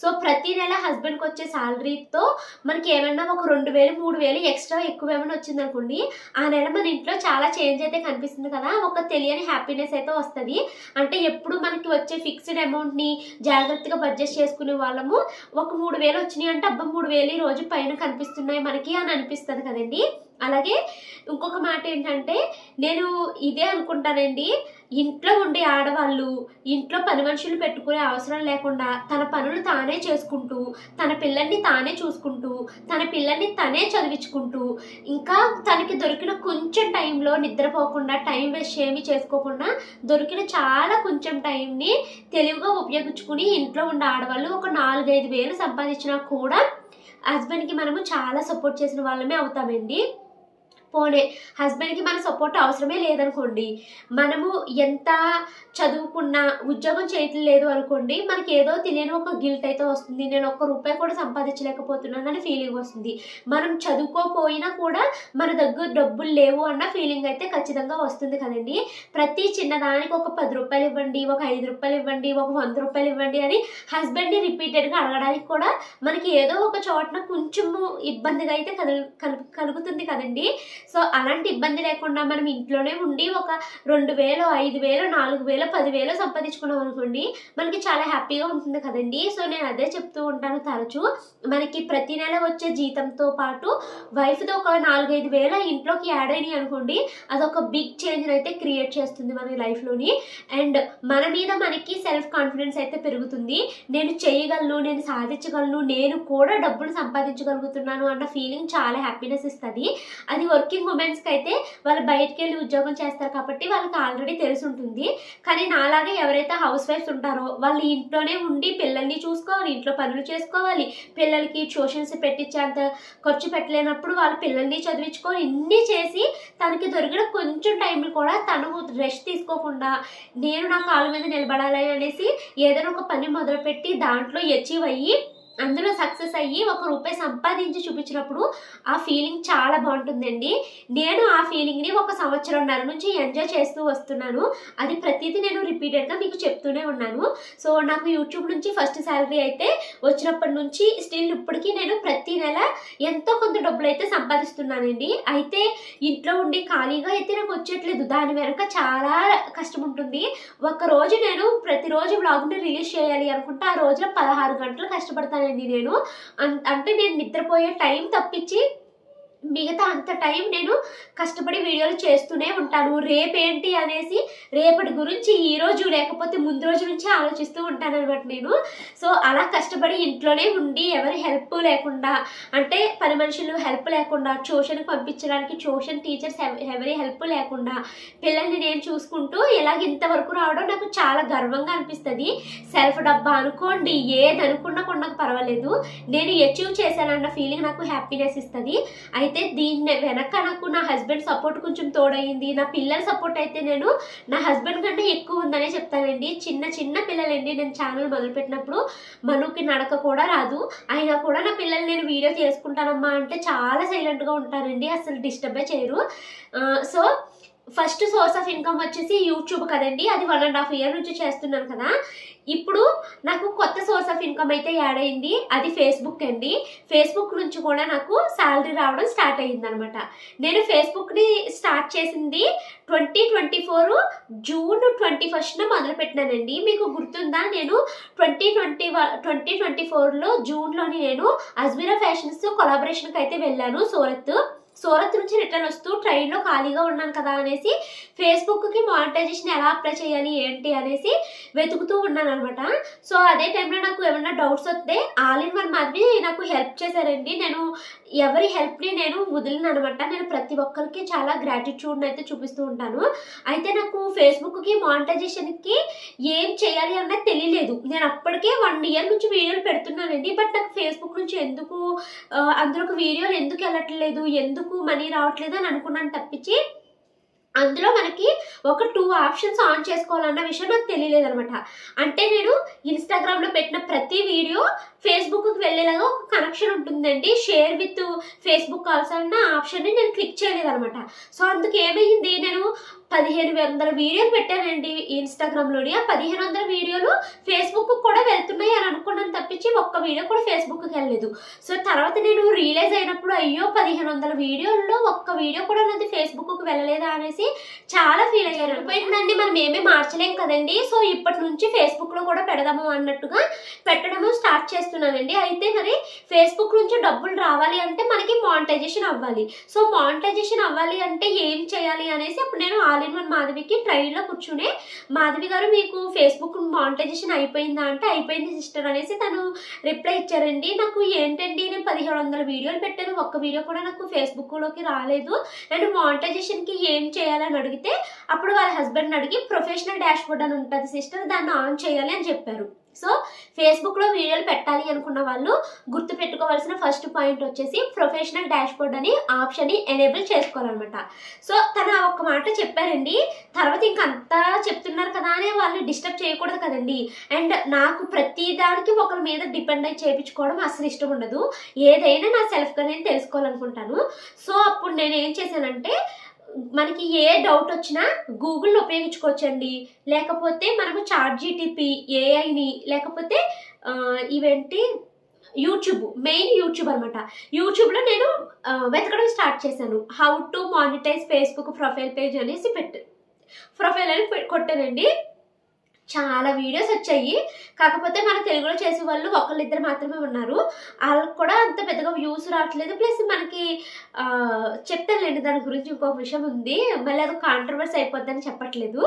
సో ప్రతి నెల హస్బెండ్కి వచ్చే శాలరీతో మనకి ఏమన్నా ఒక 2000 3000 ఎక్స్ట్రా ఎక్కువ ఏమైనా వచ్చింది అనుకోండి, ఆ నెల మన ఇంట్లో చాలా చేంజ్ అయితే కనిపిస్తుంది కదా. ఒక తెలియని హ్యాపీనెస్ అయితే వస్తుంది. అంటే ఎప్పుడు మనకి వచ్చే ఫిక్స్డ్ అమౌంట్ని జాగ్రత్తగా బడ్జెట్ చేసుకునే వాళ్ళము ఒక 3000 వచ్చినాయి అంటే అబ్బా 3000 ఈ రోజు పైన కనిపిస్తున్నాయి మనకి అని అనిపిస్తుంది కదండి. అలాగే ఇంకొక మాట ఏంటంటే, నేను ఇదే అనుకుంటానండి, ఇంట్లో ఉండే ఆడవాళ్ళు ఇంట్లో పని మనుషులు పెట్టుకునే అవసరం లేకుండా తన పనులు తానే చేసుకుంటూ, తన పిల్లల్ని తానే చూసుకుంటూ, తన పిల్లల్ని తనే చదివించుకుంటూ, ఇంకా తనకి దొరికిన కొంచెం టైంలో నిద్రపోకుండా టైం వేస్ట్ ఏమీ చేసుకోకుండా దొరికిన చాలా కొంచెం టైంని తెలివిగా ఉపయోగించుకుని ఇంట్లో ఉండే ఆడవాళ్ళు ఒక 4-5 వేలు సంపాదించినా కూడా హస్బెండ్కి మనము చాలా సపోర్ట్ చేసిన వాళ్ళమే అవుతామండి. పోనే హస్బెండ్కి మన సపోర్ట్ అవసరమే లేదనుకోండి, మనము ఎంత చదువుకున్నా ఉద్యోగం చేయటం లేదు అనుకోండి, మనకి ఏదో తెలియని ఒక గిల్ట్ అయితే వస్తుంది. నేను ఒక్క రూపాయి కూడా సంపాదించలేకపోతున్నాను అనే ఫీలింగ్ వస్తుంది. మనం చదువుకోపోయినా కూడా మన దగ్గర డబ్బులు లేవు అన్న ఫీలింగ్ అయితే ఖచ్చితంగా వస్తుంది కదండి. ప్రతి చిన్నదానికి ఒక 10 రూపాయలు ఇవ్వండి, ఒక 5 రూపాయలు ఇవ్వండి, ఒక 100 రూపాయలు ఇవ్వండి అని హస్బెండ్ని రిపీటెడ్గా అడగడానికి కూడా మనకి ఏదో ఒక చోటన కొంచెము ఇబ్బందిగా అయితే కలుగుతుంది కదండి. సో అలాంటి ఇబ్బంది లేకుండా మనం ఇంట్లోనే ఉండి ఒక 2000 5000 4000 10,000 సంపాదించుకున్నాం అనుకోండి, మనకి చాలా హ్యాపీగా ఉంటుంది కదండి. సో నేను అదే చెప్తూ ఉంటాను తరచూ, మనకి ప్రతి నెల వచ్చే జీతంతో పాటు వైఫ్తో ఒక 4-5 వేల ఇంట్లోకి యాడ్ అయినాయి అనుకోండి, అదొక బిగ్ చేంజ్ అయితే క్రియేట్ చేస్తుంది మన లైఫ్లోని. అండ్ మన మీద మనకి సెల్ఫ్ కాన్ఫిడెన్స్ అయితే పెరుగుతుంది. నేను చేయగలను, నేను సాధించగలను, నేను కూడా డబ్బులు సంపాదించగలుగుతున్నాను అన్న ఫీలింగ్ చాలా హ్యాపీనెస్ ఇస్తుంది. అది వర్కింగ్ ఉమెన్స్కి అయితే వాళ్ళు బయటకు వెళ్ళి ఉద్యోగం చేస్తారు కాబట్టి వాళ్ళకి ఆల్రెడీ తెలిసి ఉంటుంది. కానీ నాలాగే ఎవరైతే హౌస్ వైఫ్స్ ఉంటారో వాళ్ళు ఇంట్లోనే ఉండి పిల్లల్ని చూసుకోవాలి, ఇంట్లో పనులు చేసుకోవాలి, పిల్లలకి ట్యూషన్స్ పెట్టించేంత ఖర్చు పెట్టలేనప్పుడు వాళ్ళ పిల్లల్ని చదివించుకొని ఇన్ని చేసి తనకి దొరికిన కొంచెం టైంలో కూడా తను రెస్ట్ తీసుకోకుండా నేను నా కాళ్ళ మీద నిలబడాలి అనేసి ఏదైనా ఒక పని మొదలుపెట్టి దాంట్లో అచీవ్ అయ్యి అందులో సక్సెస్ అయ్యి 1 రూపాయి సంపాదించి చూపించినప్పుడు ఆ ఫీలింగ్ చాలా బాగుంటుందండి. నేను ఆ ఫీలింగ్ని 1 సంవత్సరంన్నర నుంచి ఎంజాయ్ చేస్తూ వస్తున్నాను. అది ప్రతిదీ నేను రిపీటెడ్గా మీకు చెప్తూనే ఉన్నాను. సో నాకు యూట్యూబ్ నుంచి ఫస్ట్ శాలరీ అయితే వచ్చినప్పటి నుంచి స్టిల్ ఇప్పటికీ నేను ప్రతి నెల ఎంతో కొంత డబ్బులు అయితే సంపాదిస్తున్నానండి. అయితే ఇంట్లో ఉండి ఖాళీగా అయితే నాకు వచ్చేట్లేదు, దాని వెనక చాలా కష్టం ఉంటుంది. ఒకరోజు నేను ప్రతిరోజు వ్లాగ్ని రిలీజ్ చేయాలి అనుకుంటే ఆ రోజున 16 గంటలు కష్టపడతాను నేను. అంటే నేను నిద్రపోయే టైం తప్పించి మిగతా అంత టైం నేను కష్టపడి వీడియోలు చేస్తూనే ఉంటాను. రేపేంటి అనేసి రేపటి గురించి ఈరోజు లేకపోతే ముందు రోజు నుంచి ఆలోచిస్తూ ఉంటాను అనమాట నేను. సో అలా కష్టపడి ఇంట్లోనే ఉండి ఎవరి హెల్ప్ లేకుండా, అంటే పని మనుషులు హెల్ప్ లేకుండా, ట్యూషన్కి పంపించడానికి ట్యూషన్ టీచర్స్ ఎవరి హెల్ప్ లేకుండా పిల్లల్ని నేను చూసుకుంటూ ఇలాగ ఇంతవరకు రావడం నాకు చాలా గర్వంగా అనిపిస్తుంది. సెల్ఫ్ డబ్బా అనుకోండి, ఏది అనుకున్నా కూడా నాకు పర్వాలేదు, నేను అచీవ్ చేశానన్న ఫీలింగ్ నాకు హ్యాపీనెస్ ఇస్తుంది. అయితే అయితే దీని వెనక నాకు నా హస్బెండ్ సపోర్ట్ కొంచెం తోడయింది. నా పిల్లల సపోర్ట్ అయితే నేను నా హస్బెండ్ కంటే ఎక్కువ ఉందనే చెప్తానండి. చిన్న చిన్న పిల్లలండి. నేను ఛానల్ మొదలుపెట్టినప్పుడు మనుకి నడక కూడా రాదు, అయినా కూడా నా పిల్లలు నేను వీడియో చేసుకుంటానమ్మా అంటే చాలా సైలెంట్గా ఉంటారండి, అసలు డిస్టర్బే చేయరు. So first source of income వచ్చేసి యూట్యూబ్ కదండి, అది 1.5 year నుంచి చేస్తున్నాను కదా. ఇప్పుడు నాకు కొత్త సోర్స్ ఆఫ్ ఇన్కమ్ అయితే యాడ్ అయింది, అది ఫేస్బుక్ అండి. ఫేస్బుక్ నుంచి కూడా నాకు శాలరీ రావడం స్టార్ట్ అయ్యింది అనమాట. నేను ఫేస్బుక్ని స్టార్ట్ చేసింది 2024 June 21st మొదలు పెట్టినానండి. మీకు గుర్తుందా, నేను 2024లో జూన్లోని నేను అజ్మీరా ఫ్యాషన్స్ కొలాబరేషన్కి అయితే వెళ్ళాను సూరత్ నుంచి రిటర్న్ వస్తూ ట్రైన్లో ఖాళీగా ఉన్నాను కదా అనేసి ఫేస్బుక్కి మానిటైజేషన్ ఎలా అప్లై చేయాలి ఏంటి అనేసి వెతుకుతూ ఉన్నాను అనమాట. సో అదే టైంలో నాకు ఏమన్నా డౌట్స్ వస్తే ఆల్ ఇన్ వన్ మాదిరి నాకు హెల్ప్ చేశారండి. నేను ఎవరి హెల్ప్ని నేను వదిలిన అనమాట. నేను ప్రతి ఒక్కరికి చాలా గ్రాటిట్యూడ్ని అయితే చూపిస్తూ ఉంటాను. అయితే నాకు ఫేస్బుక్కి మానిటైజేషన్కి ఏం చేయాలి అన్నది తెలియలేదు. నేను అప్పటికే 1 year నుంచి వీడియోలు పెడుతున్నానండి, బట్ నాకు ఫేస్బుక్ నుంచి ఎందుకు అందులోకి వీడియోలు ఎందుకు వెళ్ళట్లేదు, ఎందుకు మనీ రావట్లేదు అని అనుకున్నాను తప్పించి అందులో మనకి ఒక 2 ఆప్షన్స్ ఆన్ చేసుకోవాలన్న విషయం నాకు తెలియలేదు అనమాట. అంటే నేను ఇన్స్టాగ్రామ్లో పెట్టిన ప్రతి వీడియో ఫేస్బుక్కి వెళ్ళేలాగా ఒక కనెక్షన్ ఉంటుందండి. షేర్ విత్ ఫేస్బుక్ ఆల్సో అన్న ఆప్షన్ని నేను క్లిక్ చేయలేదు అనమాట. సో అందుకు ఏమైంది, నేను 1500 వీడియోలు పెట్టానండి ఇన్స్టాగ్రామ్లోని. ఆ 1500 వీడియోలు ఫేస్బుక్ కూడా వెళ్తున్నాయి అని అనుకున్నాను తప్పించి ఒక్క వీడియో కూడా ఫేస్బుక్కి వెళ్ళలేదు. సో తర్వాత నేను రియలైజ్ అయినప్పుడు అయ్యో 1500 వీడియోల్లో ఒక్క వీడియో కూడా నాది ఫేస్బుక్కి వెళ్ళలేదా అనేసి చాలా ఫీల్ అయ్యాను. పోయిందండి, మనం ఏమీ మార్చలేం కదండి. సో ఇప్పటి నుంచి ఫేస్బుక్లో కూడా పెడదాము అన్నట్టుగా పెట్టడము స్టార్ట్ చేస్తున్నానండి. అయితే మరి ఫేస్బుక్ నుంచి డబ్బులు రావాలి అంటే మనకి మానిటైజేషన్ అవ్వాలి. సో మానిటైజేషన్ అవ్వాలి అంటే ఏం చేయాలి అనేసి అప్పుడు నేను ఆల్ ఇన్ వన్ మాధవికి ట్రైన్లో కూర్చునే, మాధవి గారు మీకు ఫేస్బుక్ మానిటైజేషన్ అయిపోయిందా అంటే అయిపోయింది సిస్టర్ అనేసి తను రిప్లై ఇచ్చారండి. నాకు ఏంటండి, నేను 1700 వీడియోలు పెట్టాను, ఒక్క వీడియో కూడా నాకు ఫేస్బుక్లోకి రాలేదు, నేను మానిటైజేషన్కి ఏం చేయాలని అడిగితే అప్పుడు వాళ్ళ హస్బెండ్ అడిగి ప్రొఫెషనల్ డాష్ బోర్డ్ అని ఉంటుంది సిస్టర్, దాన్ని ఆన్ చేయాలి అని చెప్పారు. సో ఫేస్బుక్లో వీడియోలు పెట్టాలి అనుకున్న వాళ్ళు గుర్తుపెట్టుకోవాల్సిన ఫస్ట్ పాయింట్ వచ్చేసి ప్రొఫెషనల్ డాష్ బోర్డ్ అని ఆప్షన్ని ఎనేబుల్ చేసుకోవాలన్నమాట. సో తను ఒక్క మాట చెప్పారండి. తర్వాత ఇంకంతా చెప్తున్నారు కదా అని వాళ్ళు డిస్టర్బ్ చేయకూడదు కదండి. అండ్ నాకు ప్రతి దానికి ఒకరి మీద డిపెండ్ అయి చేయించుకోవడం అసలు ఇష్టం ఉండదు. ఏదైనా నా సెల్ఫ్గా నేను తెలుసుకోవాలనుకుంటాను. సో అప్పుడు నేను ఏం చేశానంటే, మనకి ఏ డౌట్ వచ్చినా గూగుల్ని ఉపయోగించుకోవచ్చండి, లేకపోతే మనము చాట్‌జీటీపీ, ఏఐని, లేకపోతే ఇవేంటి యూట్యూబ్, మెయిన్ యూట్యూబ్ అనమాట. యూట్యూబ్లో నేను వెతకడం స్టార్ట్ చేశాను. How to monetise Facebook profile page అనేసి ప్రొఫైల్ అని కొట్టానండి. చాలా వీడియోస్ వచ్చాయి. కాకపోతే మన తెలుగులో చేసే వాళ్ళు ఒకళ్ళిద్దరు మాత్రమే ఉన్నారు. వాళ్ళకి కూడా అంత పెద్దగా వ్యూస్ రావట్లేదు. ప్లస్ మనకి చెప్తానులేండి, దాని గురించి ఇంకొక విషయం ఉంది, మళ్ళీ అది కాంట్రవర్సీ అయిపోద్దని చెప్పట్లేదు.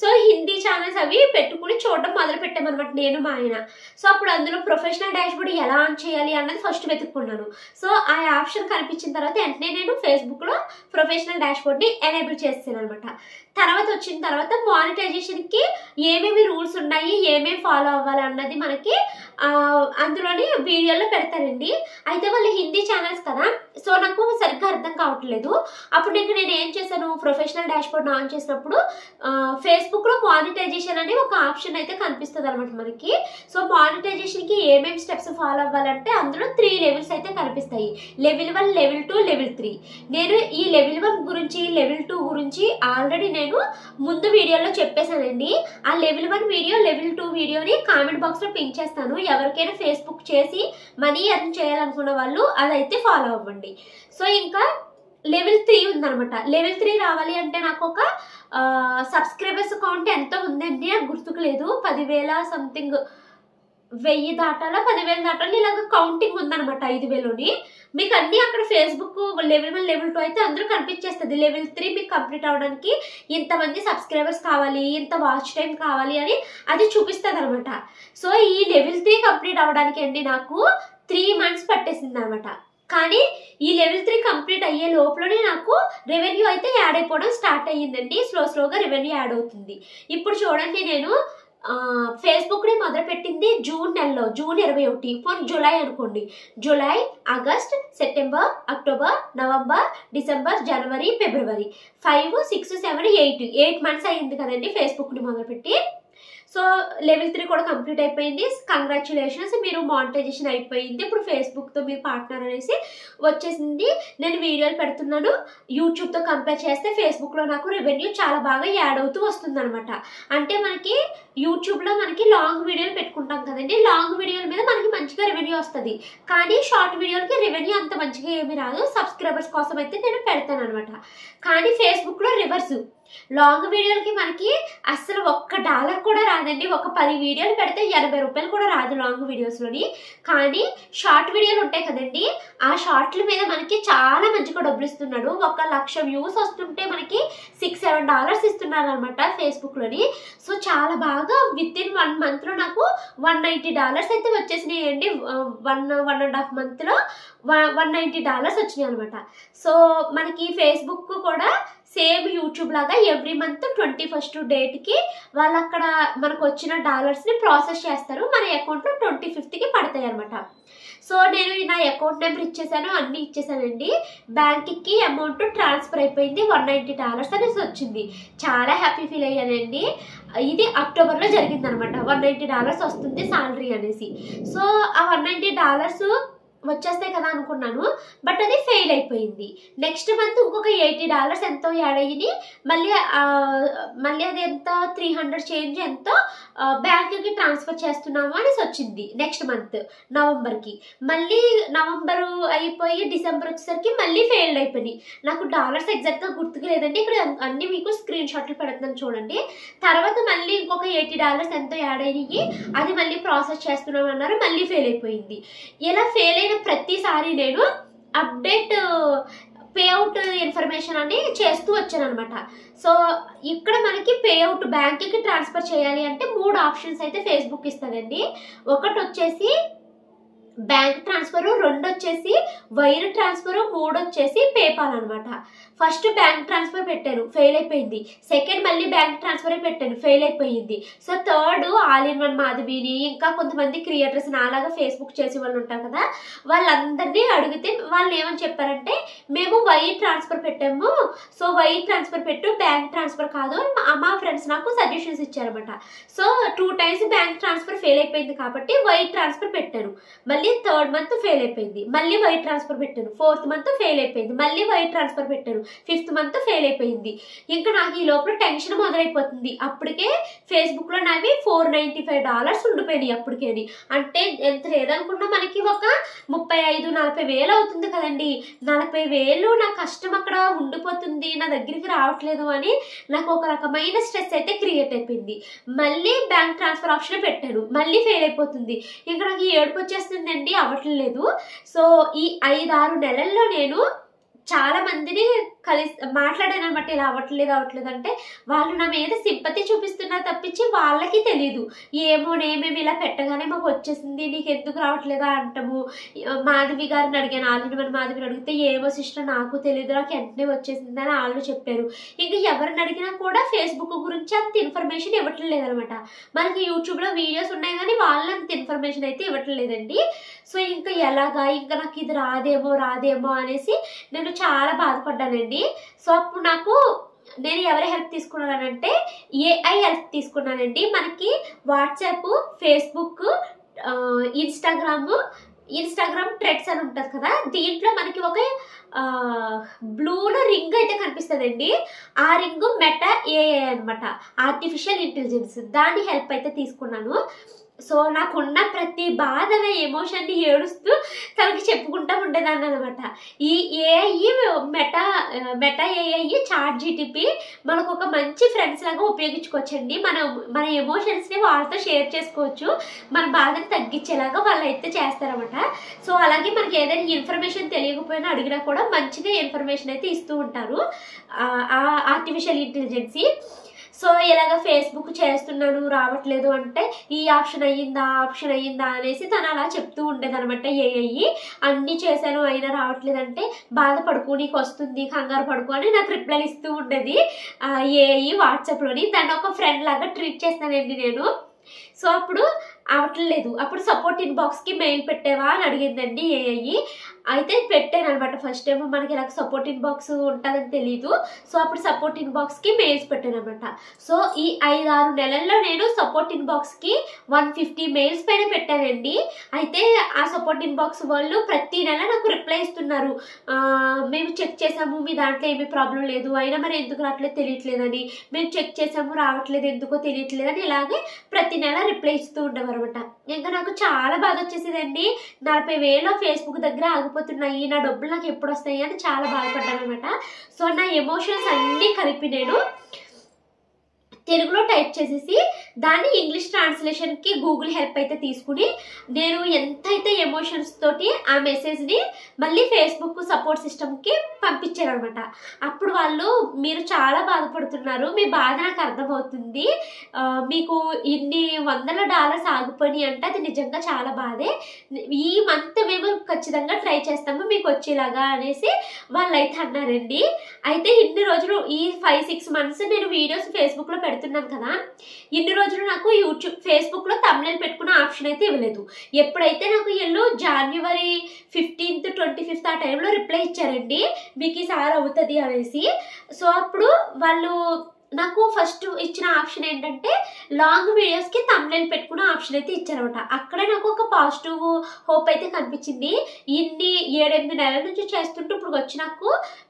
సో హిందీ ఛానల్స్ అవి పెట్టుకుని చూడడం మొదలు పెట్టామన్నమాట నేను మా ఆయన. సో అప్పుడు అందులో ప్రొఫెషనల్ డాష్ బోర్డ్ ఎలా ఆన్ చేయాలి అన్నది ఫస్ట్ వెతుక్కున్నాను. సో ఆ ఆప్షన్ కనిపించిన తర్వాత వెంటనే నేను ఫేస్బుక్లో ప్రొఫెషనల్ డాష్ బోర్డ్ని ఎనేబుల్ చేస్తాను అనమాట. తర్వాత వచ్చిన తర్వాత మానిటైజేషన్కి ఏమేమి రూల్స్ ఉన్నాయి, ఏమేమి ఫాలో అవ్వాలి అన్నది మనకి అందులోని వీడియోలో పెడతారండి. అయితే వాళ్ళు హిందీ ఛానల్స్ కదా, సో నాకు సరిగ్గా అర్థం కావట్లేదు. అప్పుడు నేను ఏం చేశాను, ప్రొఫెషనల్ డాష్ బోర్డ్ ఆన్ చేసినప్పుడు ఫేస్బుక్లో మానిటైజేషన్ అని ఒక ఆప్షన్ అయితే కనిపిస్తుంది అనమాట మనకి. సో మానిటైజేషన్కి ఏమేమి స్టెప్స్ ఫాలో అవ్వాలంటే అందులో 3 లెవెల్స్ అయితే కనిపిస్తాయి. Level 1, level 2, level 3. నేను ఈ లెవెల్ 1 గురించి, లెవెల్ 2 గురించి ఆల్రెడీ నేను ముందు వీడియోలో చెప్పేశానండి. ఆ లెవెల్ 1 వీడియో, లెవెల్ 2 వీడియోని కామెంట్ బాక్స్లో పిన్ చేస్తాను. ఎవరికైనా ఫేస్బుక్ చేసి మనీ ఎర్న్ చేయాలనుకున్న వాళ్ళు అదైతే ఫాలో అవ్వండి. సో ఇంకా లెవెల్ 3 ఉందనమాట. లెవెల్ 3 రావాలి అంటే నాకు ఒక సబ్స్క్రైబర్స్ కౌంట్ ఎంతో ఉందండి, నాకు గుర్తుకు లేదు, 10,000 సంథింగ్, 1000 దాటాలా 10,000 దాటాలి, ఇలాగ కౌంటింగ్ ఉందనమాట 5,000లోని. మీకు అన్నీ అక్కడ ఫేస్బుక్ లెవెల్ 1, లెవెల్ 2 అయితే అందరూ కనిపించేస్తుంది. లెవెల్ 3 మీకు కంప్లీట్ అవ్వడానికి ఇంతమంది సబ్స్క్రైబర్స్ కావాలి, ఇంత వాచ్ టైం కావాలి అని అది చూపిస్తుంది అనమాట. సో ఈ లెవెల్ 3 కంప్లీట్ అవ్వడానికి అండి నాకు 3 months పట్టేసింది అనమాట. కానీ ఈ లెవెల్ 3 కంప్లీట్ అయ్యే లోపలనే నాకు రెవెన్యూ అయితే యాడ్ అయిపోవడం స్టార్ట్ అయ్యిందండి. స్లోగా రెవెన్యూ యాడ్ అవుతుంది. ఇప్పుడు చూడండి, నేను ఫేస్బుక్ని మొదలుపెట్టింది జూన్ నెలలో, జూన్ 21. పోనీ జూలై అనుకోండి, July, August, September, October, November, December, జనవరి, ఫిబ్రవరి 5, 6, 7, 8 మంత్స్ అయ్యింది కదండి ఫేస్బుక్ని మొదలుపెట్టి. సో లెవెల్ 3 కూడా కంప్లీట్ అయిపోయింది. కంగ్రాచులేషన్స్, మీరు మానిటైజేషన్ అయిపోయింది. ఇప్పుడు ఫేస్బుక్తో మీరు పార్ట్నర్ అనేసి వచ్చేసింది. నేను వీడియోలు పెడుతున్నాను. యూట్యూబ్తో కంపేర్ చేస్తే ఫేస్బుక్లో నాకు రెవెన్యూ చాలా బాగా యాడ్ అవుతూ వస్తుంది అనమాట. అంటే మనకి యూట్యూబ్లో మనకి లాంగ్ వీడియోలు పెట్టుకుంటాం కదండి, లాంగ్ వీడియోల మీద మనకి మంచిగా రెవెన్యూ వస్తుంది. కానీ షార్ట్ వీడియోలకి రెవెన్యూ అంత మంచిగా ఏమీ రాదు. సబ్స్క్రైబర్స్ కోసం అయితే నేను పెడతాను అనమాట. కానీ ఫేస్బుక్లో రివర్స్, లాంగ్ వీడియోలకి మనకి అసలు $1 కూడా రాదండి. ఒక 10 వీడియోలు పెడితే ₹80 కూడా రాదు లాంగ్ వీడియోస్లోని. కానీ షార్ట్ వీడియోలు ఉంటాయి కదండి, ఆ షార్ట్ల మీద మనకి చాలా మంచిగా డబ్బులు ఇస్తున్నాడు. 1,00,000 వ్యూస్ వస్తుంటే మనకి $6-7 ఇస్తున్నారు అనమాట ఫేస్బుక్లోని. సో చాలా బాగా విత్ ఇన్ 1 మంత్లో నాకు $190 అయితే వచ్చేసినాయండి. 1.5 మంత్లో $190 వచ్చినాయి అనమాట. సో మనకి ఫేస్బుక్ కూడా సేమ్ యూట్యూబ్ లాగా ఎవ్రీ మంత్ 21st డేట్కి వాళ్ళు అక్కడ మనకు వచ్చిన డాలర్స్ని ప్రాసెస్ చేస్తారు. మన అకౌంట్లో 25th పడతాయి అనమాట. సో నేను నా అకౌంట్ నెంబర్ ఇచ్చేసాను, అన్నీ ఇచ్చేసానండి. బ్యాంక్కి అమౌంట్ ట్రాన్స్ఫర్ అయిపోయింది. $190 అనేసి వచ్చింది. చాలా హ్యాపీ ఫీల్ అయ్యానండి. ఇది అక్టోబర్లో జరిగింది అనమాట. $190 వస్తుంది శాలరీ అనేసి. సో ఆ $190 వచ్చేస్తాయి కదా అనుకున్నాను, బట్ అది ఫెయిల్ అయిపోయింది. నెక్స్ట్ మంత్ ఇంకొక $80 ఎంతో యాడ్ అయ్యి మళ్ళీ అది ఎంత 300 చేంజ్ ఎంతో బ్యాంక్కి ట్రాన్స్ఫర్ చేస్తున్నాము అనేసి వచ్చింది. నెక్స్ట్ మంత్ నవంబర్కి మళ్ళీ, నవంబర్ అయిపోయి డిసెంబర్ వచ్చేసరికి మళ్ళీ ఫెయిల్ అయిపోయినాయి. నాకు డాలర్స్ ఎగ్జాక్ట్గా గుర్తుకు లేదండి, ఇక్కడ అన్ని మీకు స్క్రీన్ షాట్లు పెడుతున్నాను చూడండి. తర్వాత మళ్ళీ ఇంకొక $80 ఎంతో యాడ్ అయ్యి అది మళ్ళీ ప్రాసెస్ చేస్తున్నాం అన్నారు, మళ్ళీ ఫెయిల్ అయిపోయింది. ఇలా ఫెయిల్ అయిన ప్రతిసారి నేను అప్డేట్ పేఅవుట్ ఇన్ఫర్మేషన్ అని చేస్తూ వచ్చాను అనమాట. సో ఇక్కడ మనకి పేఅవుట్ బ్యాంక్కి ట్రాన్స్ఫర్ చేయాలి అంటే 3 ఆప్షన్స్ అయితే ఫేస్బుక్ ఇస్తుందండి. ఒకటి వచ్చేసి బ్యాంక్ ట్రాన్స్ఫర్, 2 వచ్చేసి వైర్ ట్రాన్స్ఫర్, 3 వచ్చేసి పేపాల్ అనమాట. ఫస్ట్ బ్యాంక్ ట్రాన్స్ఫర్ పెట్టాను, ఫెయిల్ అయిపోయింది. సెకండ్ మళ్ళీ బ్యాంక్ ట్రాన్స్ఫర్ పెట్టాను, ఫెయిల్ అయిపోయింది. So third all in one మాధవిని, ఇంకా కొంతమంది క్రియేటర్స్ నాలాగా ఫేస్బుక్ చేసే వాళ్ళు ఉంటారు కదా, వాళ్ళందరినీ అడిగితే వాళ్ళు ఏమని చెప్పారంటే, మేము వైర్ ట్రాన్స్ఫర్ పెట్టాము, సో వైర్ ట్రాన్స్ఫర్ పెట్టు, బ్యాంక్ ట్రాన్స్ఫర్ కాదు అని మా ఫ్రెండ్స్ నాకు సజెషన్స్ ఇచ్చారనమాట. So 2 times bank transfer fail అయిపోయింది కాబట్టి వైర్ ట్రాన్స్ఫర్ పెట్టాను. మళ్ళీ 3rd month ఫెయిల్ అయిపోయింది, మళ్ళీ వైర్ ట్రాన్స్ఫర్ పెట్టాను. 4th month ఫెయిల్ అయిపోయింది, మళ్ళీ వైర్ ట్రాన్స్ఫర్ పెట్టాను. 5th month ఫెయిల్ అయిపోయింది. ఇంకా నాకు ఈ లోపల టెన్షన్ మొదలైపోతుంది. అప్పటికే ఫేస్బుక్ లో నావి $495 ఉండిపోయినాయి అప్పటికేని. అంటే ఎంత లేదనుకున్నా మనకి ఒక 35-40 వేలు అవుతుంది కదండి. 40 వేలు నా కష్టం అక్కడ ఉండిపోతుంది, నా దగ్గరికి రావట్లేదు అని నాకు ఒక రకమైన స్ట్రెస్ అయితే క్రియేట్ అయిపోయింది. మళ్ళీ బ్యాంక్ ట్రాన్స్ఫర్ ఆప్షన్ పెట్టాను, మళ్ళీ ఫెయిల్ అయిపోతుంది. ఇంకా నాకు ఏడుపు వచ్చేస్తుందండి, అవ్వట్లేదు. సో ఈ 5-6 నెలల్లో నేను చాలా మందిని మాట్లాడాను అనమాట, ఇలా అవ్వట్లేదు అంటే వాళ్ళు నా మీద సింపతి చూపిస్తున్నారు తప్పించి వాళ్ళకి తెలీదు. ఏమేమి ఇలా పెట్టగానే మాకు వచ్చేసింది, నీకు ఎందుకు రావట్లేదా అంటాము. మాధవి గారిని అడిగాను, ఆల్రెడీ మన మాధవిని అడిగితే ఏమో సిస్టర్ నాకు తెలియదు, నాకు వెంటనే వచ్చేసింది అని వాళ్ళు చెప్పారు. ఇంకా ఎవరిని అడిగినా కూడా ఫేస్బుక్ గురించి అంత ఇన్ఫర్మేషన్ ఇవ్వటం లేదనమాట. మనకి యూట్యూబ్లో వీడియోస్ ఉన్నాయి కానీ వాళ్ళు అంత ఇన్ఫర్మేషన్ అయితే ఇవ్వటం లేదండి. సో ఇంకా ఎలాగా, ఇంకా నాకు ఇది రాదేమో అనేసి నేను చాలా బాధపడ్డానండి. సో అప్పుడు నేను ఎవరి హెల్ప్ తీసుకున్నానంటే AI హెల్ప్ తీసుకున్నానండి. మనకి వాట్సాప్, ఫేస్బుక్, ఇన్స్టాగ్రామ్ ట్రెడ్స్ అని ఉంటుంది కదా, దీంట్లో మనకి ఒక బ్లూలో రింగ్ అయితే కనిపిస్తుందండి. ఆ రింగ్ మెటా AI అనమాట, ఆర్టిఫిషియల్ ఇంటెలిజెన్స్. దాని హెల్ప్ అయితే తీసుకున్నాను. సో నాకున్న ప్రతి బాధ, ఎమోషన్ని ఏడుస్తూ తనకి చెప్పుకుంటూ ఉండేదాన్ని అనమాట. ఈ AI మెటా AI ChatGPT మనకు ఒక మంచి ఫ్రెండ్స్ లాగా ఉపయోగించుకోవచ్చండి. మన ఎమోషన్స్ని వాళ్ళతో షేర్ చేసుకోవచ్చు, మన బాధని తగ్గించేలాగా వాళ్ళు అయితే చేస్తారనమాట. సో అలాగే మనకి ఏదైనా ఇన్ఫర్మేషన్ తెలియకపోయినా అడిగినా కూడా మంచిగా ఇన్ఫర్మేషన్ అయితే ఇస్తూ ఉంటారు ఆర్టిఫిషియల్ ఇంటెలిజెన్సీ. సో ఇలాగ ఫేస్బుక్ చేస్తున్నాను రావట్లేదు అంటే ఈ ఆప్షన్ అయ్యిందా అనేసి తను అలా చెప్తూ ఉండేదనమాట. AI అన్నీ చేశాను అయినా రావట్లేదు అంటే బాధపడుకో, నీకు వస్తుంది, కంగారు పడుకో అని నాకు రిప్లై ఇస్తూ ఉండేది AI వాట్సాప్లోని. దాన్ని ఒక ఫ్రెండ్ లాగా ట్రీట్ చేస్తానండి నేను. సో అప్పుడు అవట్లేదు. అప్పుడు సపోర్ట్ ఇన్బాక్స్కి మెయిల్ పెట్టావా అని అడిగిందండి ఏఐ. అయితే పెట్టాను అనమాట. ఫస్ట్ టైం మనకి ఇలా సపోర్ట్ ఇన్బాక్స్ ఉంటుందని తెలీదు. సో అప్పుడు సపోర్ట్ ఇన్బాక్స్కి మెయిల్స్ పెట్టాను అనమాట. సో ఈ 5-6 నెలల్లో నేను సపోర్ట్ ఇన్బాక్స్కి 150 మెయిల్స్ పైన పెట్టానండి. అయితే ఆ సపోర్ట్ ఇన్బాక్స్ వాళ్ళు ప్రతి నెల నాకు రిప్లై ఇస్తున్నారు. మేము చెక్ చేసాము, మీ దాంట్లో ఏమీ ప్రాబ్లం లేదు, అయినా మరి ఎందుకు రావట్లేదు తెలియట్లేదని, మేము చెక్ చేసాము రావట్లేదు ఎందుకో తెలియట్లేదని ఇలాగే ప్రతి నెల రిప్లై ఇస్తూ ఉండేవారు అనమాట. ఇంకా నాకు చాలా బాధ వచ్చేసేదండి. 40,000 ఫేస్బుక్ దగ్గర ఆగిపోతున్నాయి, నా డబ్బులు నాకు ఎప్పుడు వస్తాయి అని చాలా బాధపడ్డాను అనమాట. సో నా ఎమోషన్స్ అన్నీ కలిపి నేను తెలుగులో టైప్ చేసేసి దాన్ని ఇంగ్లీష్ ట్రాన్స్లేషన్కి గూగుల్ హెల్ప్ అయితే తీసుకుని నేను ఎంతైతే ఎమోషన్స్ తోటి ఆ మెసేజ్ని మళ్ళీ ఫేస్బుక్ సపోర్ట్ సిస్టమ్కి పంపించాను అనమాట. అప్పుడు వాళ్ళు మీరు చాలా బాధపడుతున్నారు, మీ బాధ నాకు అర్థమవుతుంది, మీకు ఇన్ని $100 ఆగిపోయి అంటే అది నిజంగా చాలా బాధే, ఈ మంత్ మేము ఖచ్చితంగా ట్రై చేస్తాము మీకు వచ్చేలాగా అనేసి వాళ్ళు అయితే అన్నారండి. అయితే ఇన్ని రోజులు ఈ 5-6 మంత్స్ నేను వీడియోస్ ఫేస్బుక్లో పెడుతున్నాను కదా, ఇన్ని రోజులు నాకు యూట్యూబ్ ఫేస్బుక్లో థంబ్నెయిల్ పెట్టుకున్న ఆప్షన్ అయితే ఇవ్వలేదు. ఎప్పుడైతే నాకు వీళ్ళు January 15th 25th ఆ టైంలో రిప్లై ఇచ్చారండి మీకు ఈసారి అవుతుంది అనేసి. సో అప్పుడు వాళ్ళు నాకు ఫస్ట్ ఇచ్చిన ఆప్షన్ ఏంటంటే లాంగ్ వీడియోస్కి థంబ్నెయిల్ పెట్టుకున్న ఆప్షన్ అయితే ఇచ్చారనమాట. అక్కడే నాకు ఒక పాజిటివ్ హోప్ అయితే కనిపించింది. ఇన్ని 7-8 నెలల నుంచి చేస్తుంటే ఇప్పుడు వచ్చి నాకు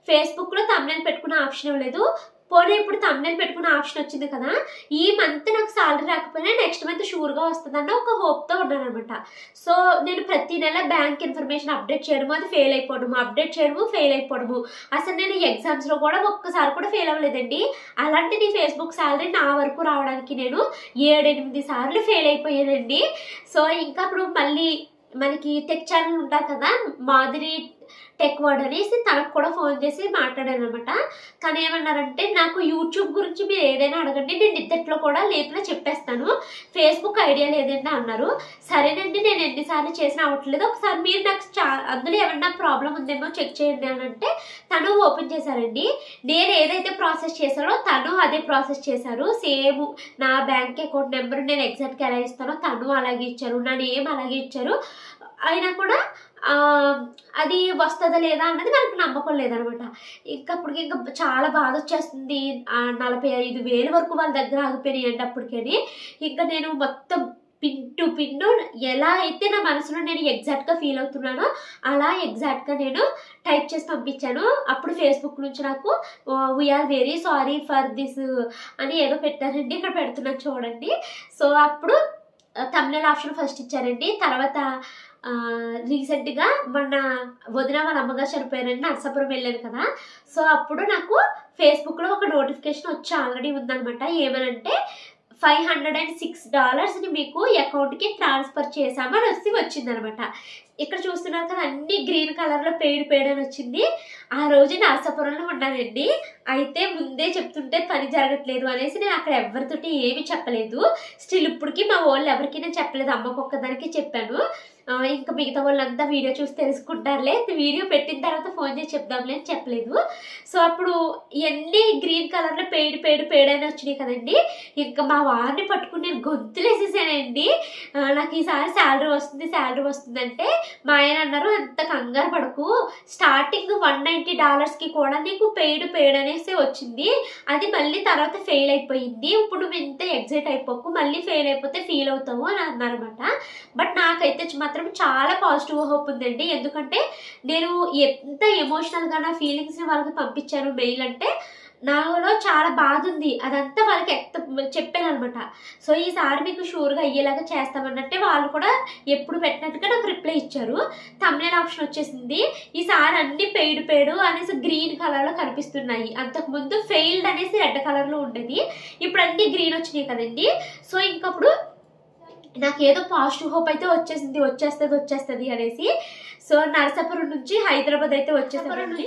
ఫేస్బుక్లో థంబ్నెయిల్ పెట్టుకున్న ఆప్షన్ ఇవ్వలేదు, పోనీ ఇప్పుడు థంబ్నెయిల్ పెట్టుకున్న ఆప్షన్ వచ్చింది కదా, ఈ మంత్ నాకు సాలరీ రాకపోయినా నెక్స్ట్ మంత్ షూర్గా వస్తుందన్న ఒక హోప్తో ఉన్నాను అనమాట. సో నేను ప్రతి నెల బ్యాంక్ ఇన్ఫర్మేషన్ అప్డేట్ చేయడము, అది ఫెయిల్ అయిపోవడము, అప్డేట్ చేయడము, ఫెయిల్ అయిపోవడము. అసలు నేను ఎగ్జామ్స్లో కూడా ఒక్కసారి కూడా ఫెయిల్ అవ్వలేదండి. అలాంటి నీ ఫేస్బుక్ సాలరీ నా వరకు రావడానికి నేను 7-8 సార్లు ఫెయిల్ అయిపోయానండి. సో ఇంకా అప్పుడు మళ్ళీ మనకి టెక్ ఛానల్ ఉంటారు కదా, మాధురి టెక్ వర్డ్ అనేసి తనకు కూడా ఫోన్ చేసి మాట్లాడాను అనమాట. తను ఏమన్నారంటే నాకు యూట్యూబ్ గురించి మీరు ఏదైనా అడగండి, నేను ఇద్దట్లో కూడా లేపులో చెప్పేస్తాను, ఫేస్బుక్ ఐడియా లేదండి అన్నారు. సరేనండి నేను ఎన్నిసార్లు చేసినా అవ్వట్లేదు, ఒకసారి మీరు నాకు అందులో ఏమన్నా ప్రాబ్లం ఉందేమో చెక్ చేయండి అని అంటే తను ఓపెన్ చేశారండి. నేను ఏదైతే ప్రాసెస్ చేశానో తను అదే ప్రాసెస్ చేశారు. సేమ్ నా బ్యాంక్ అకౌంట్ నెంబర్ నేను ఎగ్జాక్ట్గా ఎలా ఇస్తానో తను అలాగే ఇచ్చారు, నా నేమ్ అలాగే ఇచ్చారు. అయినా కూడా అది వస్తుందా లేదా అన్నది మనకు నమ్మకం లేదనమాట. అప్పటికి ఇంకా చాలా బాధ వచ్చేస్తుంది. 45,000 వరకు వాళ్ళ దగ్గర ఆగిపోయినాయి అంటే అప్పటికని ఇంకా నేను మొత్తం పిన్ను ఎలా అయితే నా మనసులో నేను ఎగ్జాక్ట్గా ఫీల్ అవుతున్నానో అలా ఎగ్జాక్ట్గా నేను టైప్ చేసి పంపించాను. అప్పుడు ఫేస్బుక్ నుంచి నాకు we are very sorry for this అని ఏదో పెట్టారండి, ఇక్కడ పెడుతున్నాను చూడండి. సో అప్పుడు థంబ్నెయిల్ ఆప్షన్ ఫస్ట్ ఇచ్చారండి. తర్వాత రీసెంట్గా మొన్న వదిన వాళ్ళ అమ్మగారు చనిపోయారండి, నర్సాపురం వెళ్ళాను కదా. సో అప్పుడు నాకు ఫేస్బుక్లో ఒక నోటిఫికేషన్ వచ్చి ఆల్రెడీ ఉందనమాట. ఏమనంటే $506 మీకు అకౌంట్కి ట్రాన్స్ఫర్ చేసామని వచ్చిందనమాట. ఇక్కడ చూస్తున్నారు కదా అన్ని గ్రీన్ కలర్లో పెయిడ్ అని వచ్చింది. ఆ రోజు నర్సాపురంలో ఉన్నానండి. అయితే ముందే చెప్తుంటే పని జరగట్లేదు అనేసి నేను అక్కడ ఎవరితోటి ఏమి చెప్పలేదు. స్టిల్ ఇప్పటికి మా వాళ్ళు ఎవరికి నేను చెప్పలేదు, అమ్మకు ఒక్కదానికి చెప్పాను. ఇంకా మిగతా వాళ్ళంతా వీడియో చూసి తెలుసుకుంటారులే, వీడియో పెట్టిన తర్వాత ఫోన్ చేసి చెప్దాంలే అని చెప్పలేదు. సో అప్పుడు ఇవన్నీ గ్రీన్ కలర్లో పెయిడ్ అని వచ్చినాయి కదండి. ఇంకా మా వారిని పట్టుకుని నేను గొంతులు వేసేసానండి. నాకు ఈసారి శాలరీ వస్తుంది అంటే మా ఆయన అన్నారు అంత కంగారు పడకు, స్టార్టింగ్ $190కి కూడా నీకు పెయిడ్ అనేసి వచ్చింది, అది మళ్ళీ తర్వాత ఫెయిల్ అయిపోయింది, ఇప్పుడు నువ్వు ఇంత ఎగ్జైట్ అయిపోకు, మళ్ళీ ఫెయిల్ అయిపోతే ఫీల్ అవుతావు అని అన్నారనమాట. బట్ నాకైతే మాత్రం చాలా పాజిటివ్ హోప్ ఉందండి. ఎందుకంటే నేను ఎంత ఎమోషనల్గా నా ఫీలింగ్స్ని వాళ్ళకి పంపించాను మెయిల్ అంటే నాలో చాలా బాధ ఉంది, అదంతా వాళ్ళకి చెప్పాను అనమాట. సో ఈసారి మీకు షూర్గా అయ్యేలాగా చేస్తామన్నట్టే వాళ్ళు కూడా ఎప్పుడు పెట్టినట్టుగా నాకు రిప్లై ఇచ్చారు. థంబ్నెయిల్ ఆప్షన్ వచ్చేసింది. ఈసారి అన్ని పెయిడ్ అనేసి గ్రీన్ కలర్లో కనిపిస్తున్నాయి. అంతకుముందు ఫెయిల్డ్ అనేసి రెడ్ కలర్లో ఉండేది, ఇప్పుడు అన్ని గ్రీన్ వచ్చినాయి కదండి. సో ఇంకప్పుడు నాకు ఏదో పాజిటివ్ హోప్ అయితే వచ్చేస్తుంది అనేసి. సో నరసాపురం నుంచి హైదరాబాద్ అయితే వచ్చేసామండి.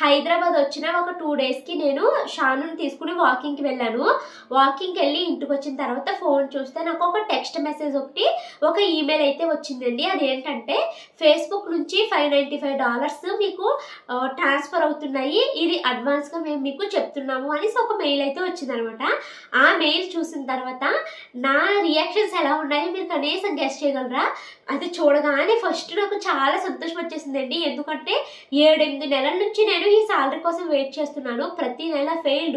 హైదరాబాద్ వచ్చిన ఒక 2 డేస్కి నేను షానుని తీసుకుని వాకింగ్కి వెళ్ళాను. వాకింగ్కి వెళ్ళి ఇంటికి వచ్చిన తర్వాత ఫోన్ చూస్తే నాకు ఒక టెక్స్ట్ మెసేజ్ ఒకటి, ఒక ఈమెయిల్ అయితే వచ్చిందండి. అదేంటంటే ఫేస్బుక్ నుంచి $595 మీకు ట్రాన్స్ఫర్ అవుతున్నాయి, ఇది అడ్వాన్స్గా మేము మీకు చెప్తున్నాము అనేసి ఒక మెయిల్ అయితే వచ్చిందనమాట. ఆ మెయిల్ చూసిన తర్వాత నా రియాక్షన్స్ ఎలా ఉన్నాయో మీరు కనీసం గెస్ చేయగలరా? అది చూడగానే ఫస్ట్ నాకు చాలా సంతోషం వచ్చేసిందండి. ఎందుకంటే 7-8 నెలల నుంచి నేను ఈ సాలరీ కోసం వెయిట్ చేస్తున్నాను. ప్రతి నెల ఫెయిల్డ్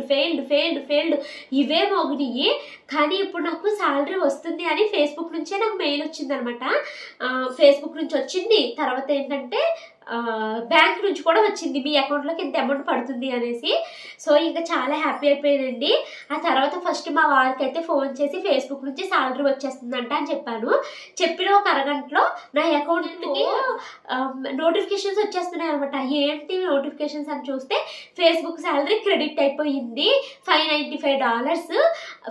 ఇవే మోగినాయి. కానీ ఇప్పుడు నాకు సాలరీ వస్తుంది అని ఫేస్బుక్ నుంచే నాకు మెయిల్ వచ్చిందనమాట. ఫేస్బుక్ నుంచి వచ్చింది. తర్వాత ఏంటంటే బ్యాంక్ నుంచి కూడా వచ్చింది, మీ అకౌంట్లోకి ఎంత అమౌంట్ పడుతుంది అనేసి. సో ఇంకా చాలా హ్యాపీ అయిపోయానండి. ఆ తర్వాత ఫస్ట్ మా వారికి అయితే ఫోన్ చేసి ఫేస్బుక్ నుంచి సాలరీ వచ్చేస్తుందంట అని చెప్పాను. చెప్పిన ఒక అరగంటలో నా అకౌంట్కి నోటిఫికేషన్స్ వచ్చేస్తున్నాయి అనమాట. ఏంటి నోటిఫికేషన్స్ అని చూస్తే ఫేస్బుక్ సాలరీ క్రెడిట్ అయిపోయింది, $595,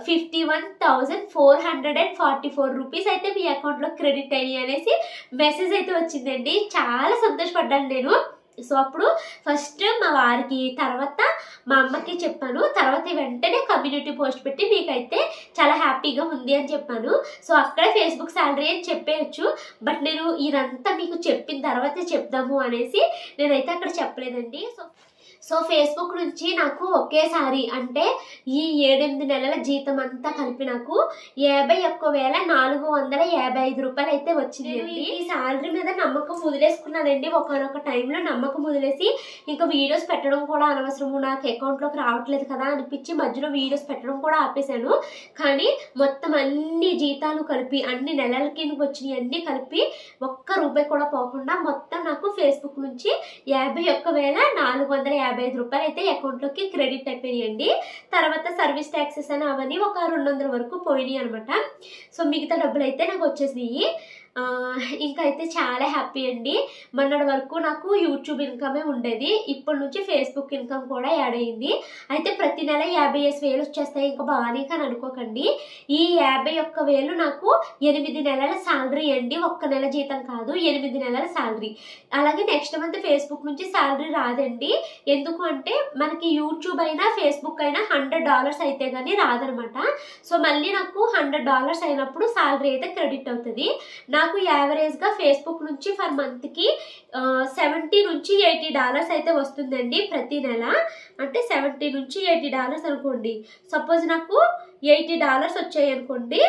51,444 రూపీస్ అయితే మీ అకౌంట్లో క్రెడిట్ అయ్యి అనేసి మెసేజ్ అయితే వచ్చిందండి. చాలా సంతోషపడ్డాను నేను. సో అప్పుడు ఫస్ట్ మా వారికి, తర్వాత మా అమ్మకి చెప్పాను. తర్వాత వెంటనే కమ్యూనిటీ పోస్ట్ పెట్టి మీకైతే చాలా హ్యాపీగా ఉంది అని చెప్పాను. సో అక్కడే ఫేస్బుక్ సాలరీ అని చెప్పేయచ్చు. బట్ నేను ఇదంతా మీకు చెప్పిన తర్వాతే చెప్దాము అనేసి నేనైతే అక్కడ చెప్పలేదండి. సో ఫేస్బుక్ నుంచి నాకు ఒకేసారి అంటే ఈ 7-8 నెలల జీతం అంతా కలిపి నాకు 51,455 రూపాయలు అయితే వచ్చిందండి. ఈ సాలరీ మీద నమ్మకం వదిలేసుకున్నానండి. ఒకనొక టైంలో నమ్మకం వదిలేసి ఇంకా వీడియోస్ పెట్టడం కూడా అనవసరము, నాకు అకౌంట్లోకి రావట్లేదు కదా అనిపించి మధ్యలో వీడియోస్ పెట్టడం కూడా ఆపేశాను. కానీ మొత్తం అన్ని జీతాలు కలిపి, అన్ని నెలలకి వచ్చినాయి అన్ని కలిపి ₹1 కూడా పోకుండా మొత్తం నాకు ఫేస్బుక్ నుంచి 51,455 రూపాయలు అయితే అకౌంట్లోకి క్రెడిట్ అయిపోయాయండి. తర్వాత సర్వీస్ ట్యాక్సెస్ అని అవన్నీ ఒక 200 వరకు పోయినాయి అనమాట. సో మిగతా డబ్బులు అయితే నాకు వచ్చేసినాయి. ఇంకా అయితే చాలా హ్యాపీ అండి. మొన్నటి వరకు నాకు యూట్యూబ్ ఇన్కమే ఉండేది, ఇప్పటి నుంచి ఫేస్బుక్ ఇన్కమ్ కూడా యాడ్ అయింది. అయితే ప్రతి నెల 57,000 వచ్చేస్తాయి ఇంకా బాగానే కానీ అనుకోకండి. ఈ 51,000 నాకు 8 నెలల శాలరీ అండి, ఒక్క నెల జీతం కాదు, 8 నెలల శాలరీ. అలాగే నెక్స్ట్ మంత్ ఫేస్బుక్ నుంచి శాలరీ రాదండి. ఎందుకు అంటే మనకి యూట్యూబ్ అయినా ఫేస్బుక్ అయినా $100 అయితే కానీ రాదనమాట. సో మళ్ళీ నాకు $100 అయినప్పుడు శాలరీ అయితే క్రెడిట్ అవుతుంది. నాకు యావరేజ్గా ఫేస్బుక్ నుంచి ఫర్ మంత్కి $70 నుంచి $80 అయితే వస్తుందండి ప్రతి నెల. అంటే $70 నుంచి $80 అనుకోండి. సపోజ్ నాకు $80 వచ్చాయి అనుకోండి,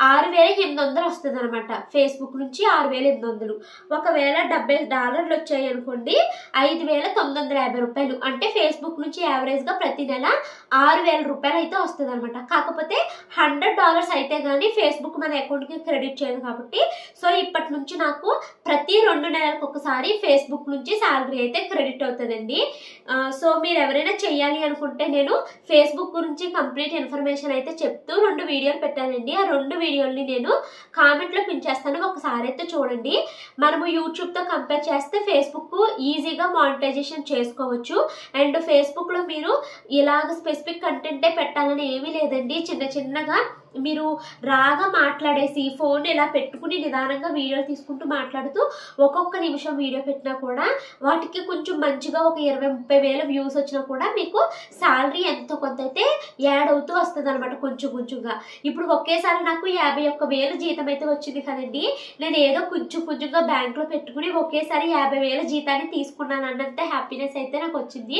6,800 వస్తుంది అనమాట. ఫేస్బుక్ నుంచి 6,800. ఒకవేళ $70 వచ్చాయి అనుకోండి, 5,950 రూపాయలు. అంటే ఫేస్బుక్ నుంచి యావరేజ్గా ప్రతి నెల 6,000 రూపాయలు అయితే వస్తుంది అనమాట. కాకపోతే $100 అయితే కానీ ఫేస్బుక్ మన అకౌంట్కి క్రెడిట్ చేయదు కాబట్టి. సో ఇప్పటి నుంచి నాకు ప్రతి 2 నెలలకు ఒకసారి ఫేస్బుక్ నుంచి శాలరీ అయితే క్రెడిట్ అవుతుందండి. సో మీరు ఎవరైనా చెయ్యాలి అనుకుంటే నేను ఫేస్బుక్ గురించి కంప్లీట్ ఇన్ఫర్మేషన్ అయితే చెప్తూ 2 వీడియోలు పెట్టానండి. ఆ 2 వీడియోల్ని నేను కామెంట్లో పిన్ చేస్తాను, ఒకసారి అయితే చూడండి. మనము యూట్యూబ్తో కంపేర్ చేస్తే ఫేస్బుక్ ఈజీగా మానిటైజేషన్ చేసుకోవచ్చు. అండ్ ఫేస్బుక్లో మీరు ఇలాగ స్పెసిఫిక్ కంటెంటే పెట్టాలని ఏమీ లేదండి. చిన్నగా మీరు రాగా మాట్లాడేసి ఫోన్ ఇలా పెట్టుకుని నిదానంగా వీడియోలు తీసుకుంటూ మాట్లాడుతూ ఒక్కొక్క నిమిషం వీడియో పెట్టినా కూడా వాటికి కొంచెం మంచిగా ఒక 20-30 వేల వ్యూస్ వచ్చినా కూడా మీకు శాలరీ ఎంతో కొంత అయితే యాడ్ అవుతూ వస్తుంది అనమాట, కొంచెంగా. ఇప్పుడు ఒకేసారి నాకు 51,000 జీతం అయితే వచ్చింది కదండి. నేను ఏదో కొంచెంగా బ్యాంక్లో పెట్టుకుని ఒకేసారి 50,000 జీతాన్ని తీసుకున్నాను అన్నంత హ్యాపీనెస్ అయితే నాకు వచ్చింది.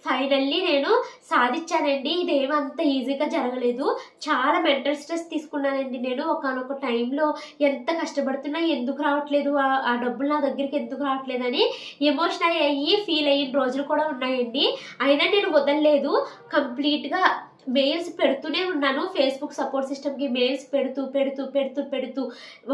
ఫైనల్లీ నేను సాధించానండి. ఇదేమంత ఈజీగా జరగలేదు, చాలా మెంటల్ స్ట్రెస్ తీసుకున్నానండి నేను. ఒకనొక టైంలో ఎంత కష్టపడుతున్నా ఎందుకు రావట్లేదు, ఆ డబ్బులు నా దగ్గరికి ఎందుకు రావట్లేదు అని ఎమోషనల్ అయ్యి ఫీల్ అయిన రోజులు కూడా ఉన్నాయండి. అయినా నేను వదలలేదు, కంప్లీట్గా మెయిల్స్ పెడుతూనే ఉన్నాను. ఫేస్బుక్ సపోర్ట్ సిస్టమ్కి మెయిల్స్ పెడుతూ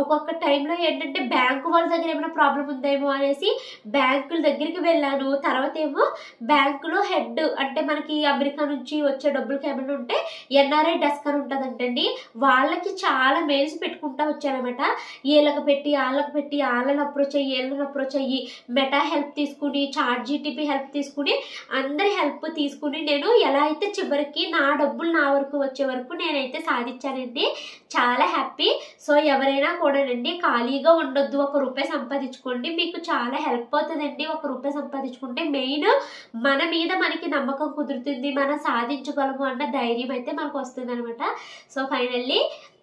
ఒక్కొక్క టైంలో ఏంటంటే బ్యాంకు వాళ్ళ దగ్గర ఏమైనా ప్రాబ్లం ఉందేమో అనేసి బ్యాంకుల దగ్గరికి వెళ్ళాను. తర్వాత ఏమో బ్యాంకులో హెడ్ అంటే మనకి అమెరికా నుంచి వచ్చే డబ్బులకి ఏమైనా ఉంటే NRI డెస్క్ అని ఉంటుందంటండి, వాళ్ళకి చాలా మెయిల్స్ పెట్టుకుంటా వచ్చానమాట. వీళ్ళకి పెట్టి వాళ్ళని అప్రోచ్ అయ్యి మెటా హెల్ప్ తీసుకుని, చాట్ GTP హెల్ప్ తీసుకుని, అందరి హెల్ప్ తీసుకుని నేను ఎలా అయితే చివరికి నా డబ్బులు నా వరకు వచ్చే వరకు నేనైతే సాధించానండి. చాలా హ్యాపీ. సో ఎవరైనా కూడానండి ఖాళీగా ఉండొద్దు, ₹1 సంపాదించుకోండి. మీకు చాలా హెల్ప్ అవుతుందండి. ₹1 సంపాదించుకుంటే మెయిన్ మన మీద మనకి నమ్మకం కుదురుతుంది, మనం సాధించగలము అన్న ధైర్యం అయితే మనకు వస్తుంది అనమాట. సో ఫైనల్లీ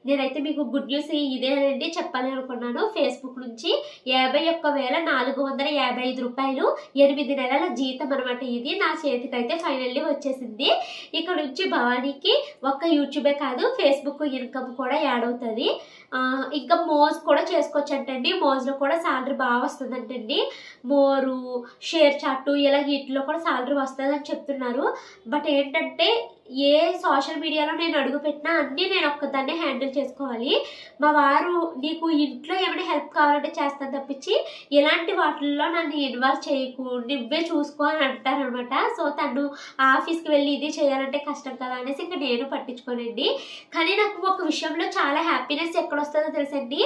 నేనైతే మీకు గుడ్ న్యూస్ ఇదేనండి చెప్పాలి అనుకున్నాను. ఫేస్బుక్ నుంచి ₹51,455 8 నెలల జీతం అనమాట. ఇది నా చేతికైతే ఫైనల్లీ వచ్చేసింది. ఇక్కడ నుంచి భవానీకి ఒక్క యూట్యూబే కాదు ఫేస్బుక్ ఇన్కమ్ కూడా యాడ్ అవుతుంది. ఇంకా మోజ్ కూడా చేసుకోవచ్చు అంటండి. మోజ్లో కూడా శాలరీ బాగా వస్తుందంటండి. మోరు, షేర్ చాటు ఇలా వీటిలో కూడా శాలరీ వస్తుంది అని చెప్తున్నారు. బట్ ఏంటంటే ఏ సోషల్ మీడియాలో నేను అడుగు పెట్టినా అన్నీ నేను ఒక్కదాన్నే హ్యాండిల్ చేసుకోవాలి. మా వారు నీకు ఇంట్లో ఏమైనా హెల్ప్ కావాలంటే చేస్తాను తప్పించి ఇలాంటి వాటిల్లో నన్ను ఇన్వాల్వ్ చేయకు, నువ్వే చూసుకో అని అంటారనమాట. సో తను ఆఫీస్కి వెళ్ళి ఇది చేయాలంటే కష్టం కదా అనేసి ఇంకా నేను పట్టించుకోనండి. కానీ నాకు ఒక విషయంలో చాలా హ్యాపీనెస్ ఎక్కడ వస్తుందో తెలుసండి.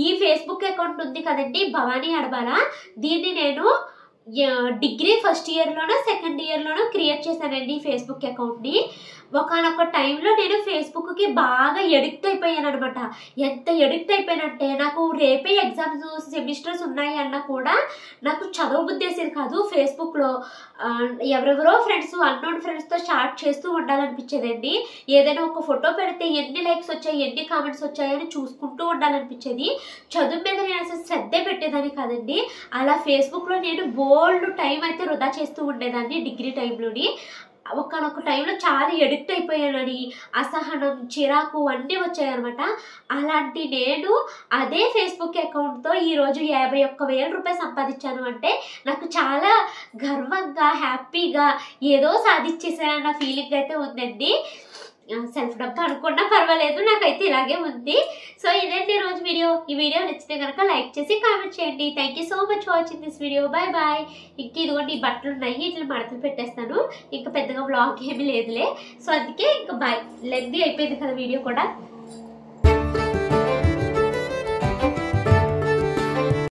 ఈ ఫేస్బుక్ అకౌంట్ ఉంది కదండి భవానీ అడబాల, దీన్ని నేను డిగ్రీ ఫస్ట్ ఇయర్లోనో సెకండ్ ఇయర్లోనో క్రియేట్ చేశానండి ఈ ఫేస్బుక్ అకౌంట్ని. ఒకనొక టైంలో నేను ఫేస్బుక్కి బాగా ఎడిక్ట్ అయిపోయాను అనమాట. ఎంత ఎడిక్ట్ అయిపోయానంటే నాకు రేపే ఎగ్జామ్స్ సెమిస్టర్స్ ఉన్నాయి అన్నా కూడా నాకు చదవ బుద్ధి వేసేది కాదు. ఫేస్బుక్లో ఎవరెవరో ఫ్రెండ్స్, అన్నోన్ ఫ్రెండ్స్తో చాట్ చేస్తూ ఉండాలనిపించేదండి. ఏదైనా ఒక ఫోటో పెడితే ఎన్ని లైక్స్ వచ్చాయి, ఎన్ని కామెంట్స్ వచ్చాయని చూసుకుంటూ ఉండాలనిపించేది. చదువు మీద నేను అసలు శ్రద్ధే పెట్టేదాన్ని కాదండి. అలా ఫేస్బుక్లో నేను బోల్డ్ టైం అయితే వృధా చేస్తూ ఉండేదాన్ని డిగ్రీ టైంలోని. ఒకనొక టైంలో చాలా ఎడిక్ట్ అయిపోయానని అసహనం, చిరాకు అన్నీ వచ్చాయన్నమాట. అలాంటి నేను అదే ఫేస్బుక్ అకౌంట్తో ఈరోజు ₹51,000 సంపాదించాను అంటే నాకు చాలా గర్వంగా, హ్యాపీగా ఏదో సాధించేసానన్న ఫీలింగ్ అయితే ఉందండి. సెల్ఫ్ డబ్బా అనుకున్నా పర్వాలేదు, నాకైతే ఇలాగే ఉంది. సో ఇదండి ఈరోజు వీడియో. ఈ వీడియో నచ్చితే కనుక లైక్ చేసి కామెంట్ చేయండి. Thank you so much for watching this video. Bye bye. ఇంక ఇదిగోండి ఈ బట్టలు ఉన్నాయి, ఇట్లా మడతలు పెట్టేస్తాను. ఇంకా పెద్దగా వ్లాగ్ ఏమీ లేదులే. సో అందుకే ఇంకా బాయ్. లెంతీ అయిపోయింది కదా వీడియో కూడా.